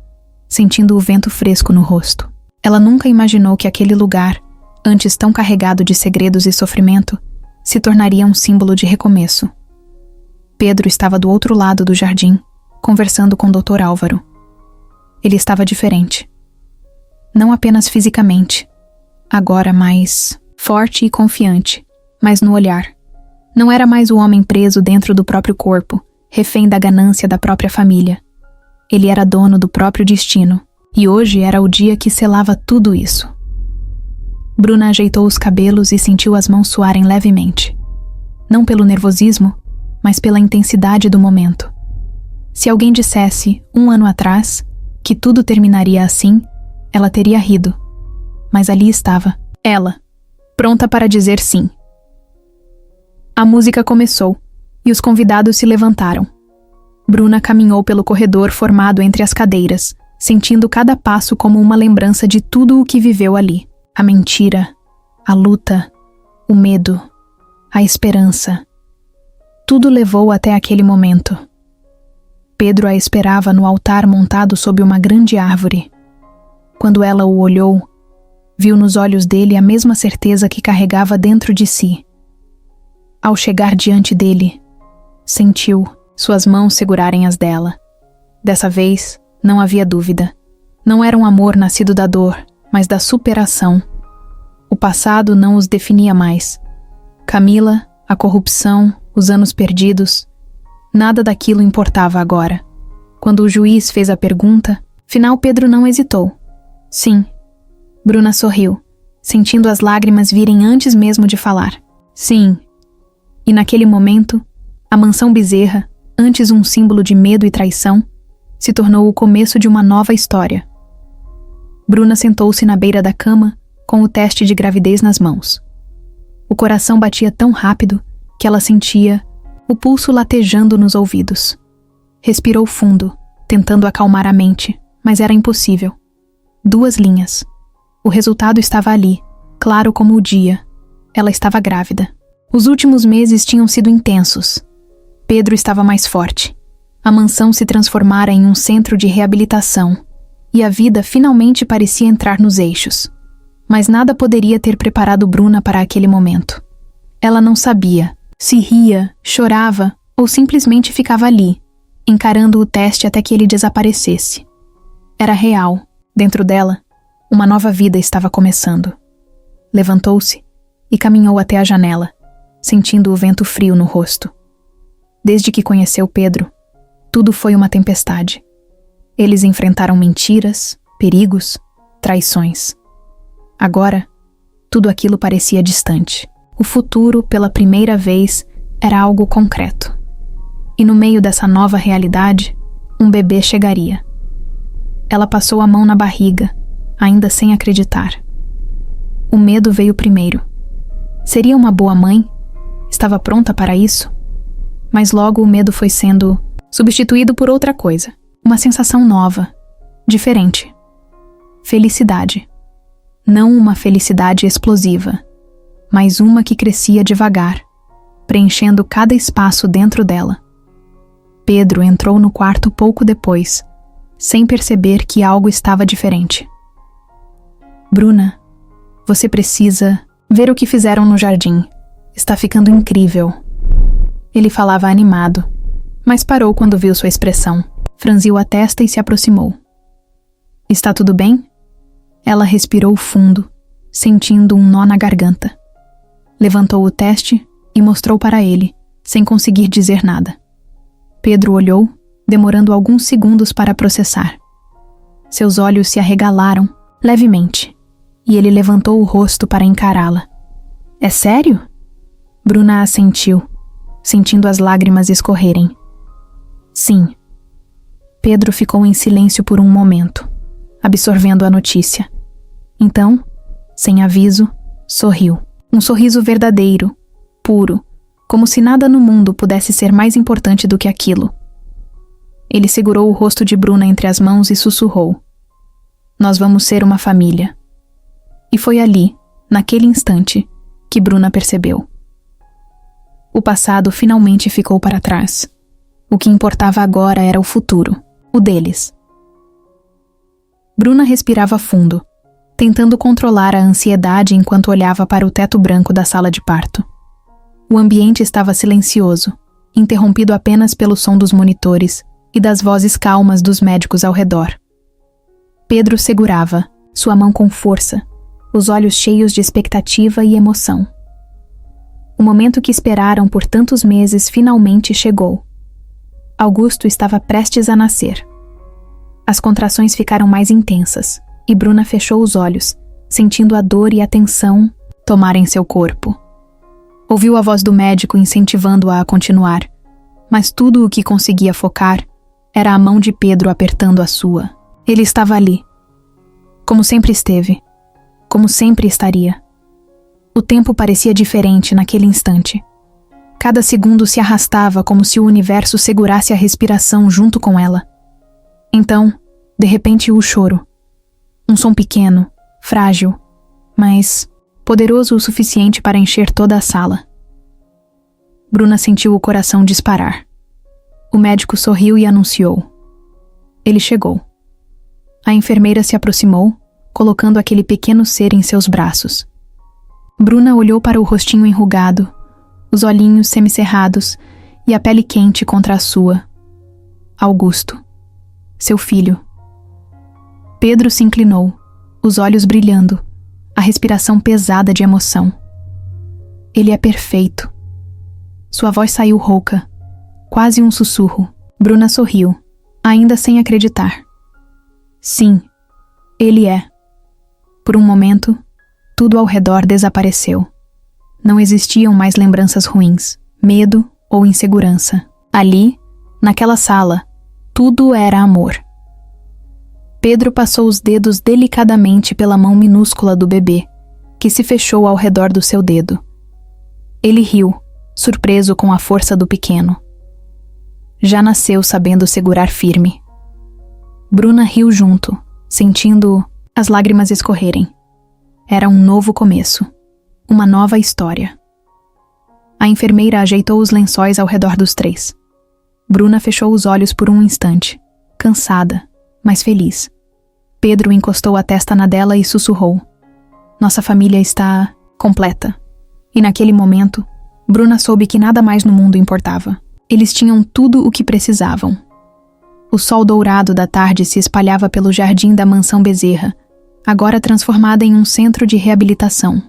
sentindo o vento fresco no rosto. Ela nunca imaginou que aquele lugar, antes tão carregado de segredos e sofrimento, se tornaria um símbolo de recomeço. Pedro estava do outro lado do jardim, conversando com o Dr. Álvaro. Ele estava diferente. Não apenas fisicamente, agora mais forte e confiante, mas no olhar. Não era mais o homem preso dentro do próprio corpo, refém da ganância da própria família. Ele era dono do próprio destino, e hoje era o dia que selava tudo isso. Bruna ajeitou os cabelos e sentiu as mãos suarem levemente. Não pelo nervosismo, mas pela intensidade do momento. Se alguém dissesse, 1 ano atrás, que tudo terminaria assim, ela teria rido. Mas ali estava, ela, pronta para dizer sim. A música começou, e os convidados se levantaram. Bruna caminhou pelo corredor formado entre as cadeiras, sentindo cada passo como uma lembrança de tudo o que viveu ali. A mentira, a luta, o medo, a esperança. Tudo levou até aquele momento. Pedro a esperava no altar montado sob uma grande árvore. Quando ela o olhou, viu nos olhos dele a mesma certeza que carregava dentro de si. Ao chegar diante dele, sentiu suas mãos segurarem as dela. Dessa vez, não havia dúvida. Não era um amor nascido da dor, mas da superação. O passado não os definia mais. Camila, a corrupção, os anos perdidos, nada daquilo importava agora. Quando o juiz fez a pergunta, afinal Pedro não hesitou. Sim. Bruna sorriu, sentindo as lágrimas virem antes mesmo de falar. Sim. E naquele momento, a mansão Bezerra, antes um símbolo de medo e traição, se tornou o começo de uma nova história. Bruna sentou-se na beira da cama, com o teste de gravidez nas mãos. O coração batia tão rápido que ela sentia o pulso latejando nos ouvidos. Respirou fundo, tentando acalmar a mente, mas era impossível. 2 linhas. O resultado estava ali, claro como o dia. Ela estava grávida. Os últimos meses tinham sido intensos. Pedro estava mais forte. A mansão se transformara em um centro de reabilitação, e a vida finalmente parecia entrar nos eixos. Mas nada poderia ter preparado Bruna para aquele momento. Ela não sabia se ria, chorava ou simplesmente ficava ali, encarando o teste até que ele desaparecesse. Era real. Dentro dela, uma nova vida estava começando. Levantou-se e caminhou até a janela, sentindo o vento frio no rosto. Desde que conheceu Pedro, tudo foi uma tempestade. Eles enfrentaram mentiras, perigos, traições. Agora, tudo aquilo parecia distante. O futuro, pela primeira vez, era algo concreto. E no meio dessa nova realidade, um bebê chegaria. Ela passou a mão na barriga, ainda sem acreditar. O medo veio primeiro. Seria uma boa mãe? Estava pronta para isso? Mas logo o medo foi sendo substituído por outra coisa. Uma sensação nova, diferente. Felicidade. Não uma felicidade explosiva, mas uma que crescia devagar, preenchendo cada espaço dentro dela. Pedro entrou no quarto pouco depois, sem perceber que algo estava diferente. Bruna, você precisa ver o que fizeram no jardim. Está ficando incrível. Ele falava animado, mas parou quando viu sua expressão. Franziu a testa e se aproximou. Está tudo bem? Ela respirou fundo, sentindo um nó na garganta. Levantou o teste e mostrou para ele, sem conseguir dizer nada. Pedro olhou, demorando alguns segundos para processar. Seus olhos se arregalaram, levemente, e ele levantou o rosto para encará-la. É sério? Bruna assentiu, sentindo as lágrimas escorrerem. Sim. Pedro ficou em silêncio por um momento, absorvendo a notícia. Então, sem aviso, sorriu. Um sorriso verdadeiro, puro, como se nada no mundo pudesse ser mais importante do que aquilo. Ele segurou o rosto de Bruna entre as mãos e sussurrou. Nós vamos ser uma família. E foi ali, naquele instante, que Bruna percebeu. O passado finalmente ficou para trás. O que importava agora era o futuro, o deles. Bruna respirava fundo, tentando controlar a ansiedade enquanto olhava para o teto branco da sala de parto. O ambiente estava silencioso, interrompido apenas pelo som dos monitores e das vozes calmas dos médicos ao redor. Pedro segurava, sua mão com força, os olhos cheios de expectativa e emoção. O momento que esperaram por tantos meses finalmente chegou. Augusto estava prestes a nascer. As contrações ficaram mais intensas, e Bruna fechou os olhos, sentindo a dor e a tensão tomarem seu corpo. Ouviu a voz do médico incentivando-a a continuar, mas tudo o que conseguia focar era a mão de Pedro apertando a sua. Ele estava ali, como sempre esteve, como sempre estaria. O tempo parecia diferente naquele instante. Cada segundo se arrastava como se o universo segurasse a respiração junto com ela. Então, de repente, o choro. Um som pequeno, frágil, mas poderoso o suficiente para encher toda a sala. Bruna sentiu o coração disparar. O médico sorriu e anunciou. Ele chegou. A enfermeira se aproximou, colocando aquele pequeno ser em seus braços. Bruna olhou para o rostinho enrugado, os olhinhos semicerrados e a pele quente contra a sua. Augusto. Seu filho. Pedro se inclinou, os olhos brilhando, a respiração pesada de emoção. Ele é perfeito. Sua voz saiu rouca, quase um sussurro. Bruna sorriu, ainda sem acreditar. Sim, ele é. Por um momento, tudo ao redor desapareceu. Não existiam mais lembranças ruins, medo ou insegurança. Ali, naquela sala, tudo era amor. Pedro passou os dedos delicadamente pela mão minúscula do bebê, que se fechou ao redor do seu dedo. Ele riu, surpreso com a força do pequeno. Já nasceu sabendo segurar firme. Bruna riu junto, sentindo as lágrimas escorrerem. Era um novo começo, uma nova história. A enfermeira ajeitou os lençóis ao redor dos três. Bruna fechou os olhos por um instante, cansada, mas feliz. Pedro encostou a testa na dela e sussurrou. Nossa família está completa. E naquele momento, Bruna soube que nada mais no mundo importava. Eles tinham tudo o que precisavam. O sol dourado da tarde se espalhava pelo jardim da mansão Bezerra, agora transformada em um centro de reabilitação.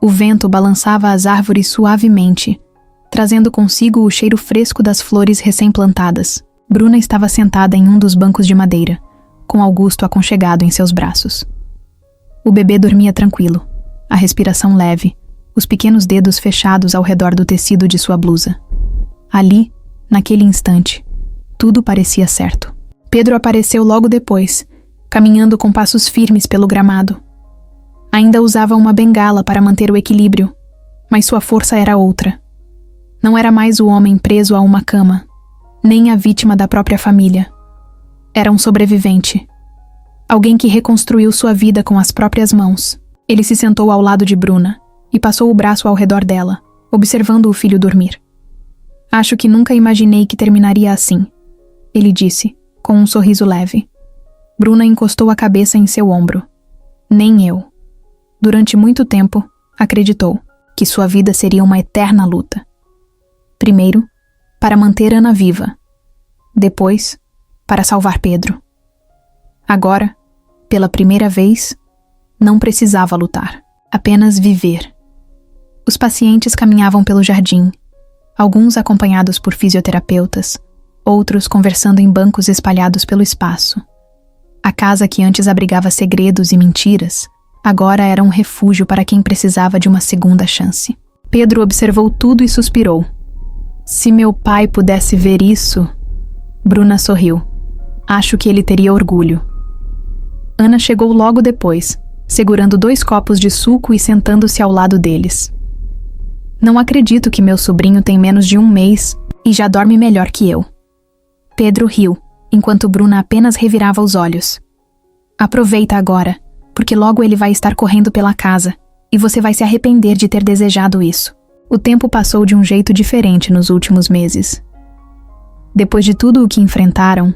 O vento balançava as árvores suavemente, trazendo consigo o cheiro fresco das flores recém-plantadas. Bruna estava sentada em um dos bancos de madeira, com Augusto aconchegado em seus braços. O bebê dormia tranquilo, a respiração leve, os pequenos dedos fechados ao redor do tecido de sua blusa. Ali, naquele instante, tudo parecia certo. Pedro apareceu logo depois, caminhando com passos firmes pelo gramado. Ainda usava uma bengala para manter o equilíbrio, mas sua força era outra. Não era mais o homem preso a uma cama, nem a vítima da própria família. Era um sobrevivente. Alguém que reconstruiu sua vida com as próprias mãos. Ele se sentou ao lado de Bruna e passou o braço ao redor dela, observando o filho dormir. Acho que nunca imaginei que terminaria assim, ele disse, com um sorriso leve. Bruna encostou a cabeça em seu ombro. Nem eu. Durante muito tempo, acreditou que sua vida seria uma eterna luta. Primeiro, para manter Ana viva. Depois, para salvar Pedro. Agora, pela primeira vez, não precisava lutar, apenas viver. Os pacientes caminhavam pelo jardim, alguns acompanhados por fisioterapeutas, outros conversando em bancos espalhados pelo espaço. A casa que antes abrigava segredos e mentiras, agora era um refúgio para quem precisava de uma segunda chance. Pedro observou tudo e suspirou. Se meu pai pudesse ver isso... Bruna sorriu. Acho que ele teria orgulho. Ana chegou logo depois, segurando 2 copos de suco e sentando-se ao lado deles. Não acredito que meu sobrinho tem menos de 1 mês e já dorme melhor que eu. Pedro riu, enquanto Bruna apenas revirava os olhos. Aproveita agora, porque logo ele vai estar correndo pela casa, e você vai se arrepender de ter desejado isso. O tempo passou de um jeito diferente nos últimos meses. Depois de tudo o que enfrentaram,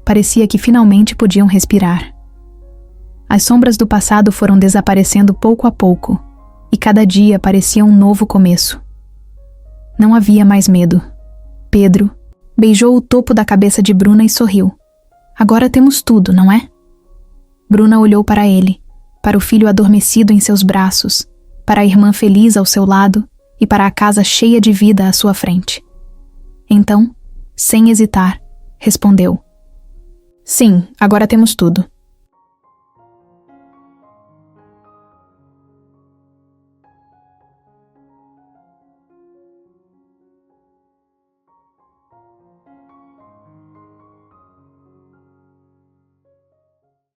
parecia que finalmente podiam respirar. As sombras do passado foram desaparecendo pouco a pouco, e cada dia parecia um novo começo. Não havia mais medo. Pedro beijou o topo da cabeça de Bruna e sorriu. Agora temos tudo, não é? Bruna olhou para ele, para o filho adormecido em seus braços, para a irmã feliz ao seu lado e para a casa cheia de vida à sua frente. Então, sem hesitar, respondeu: Sim, agora temos tudo.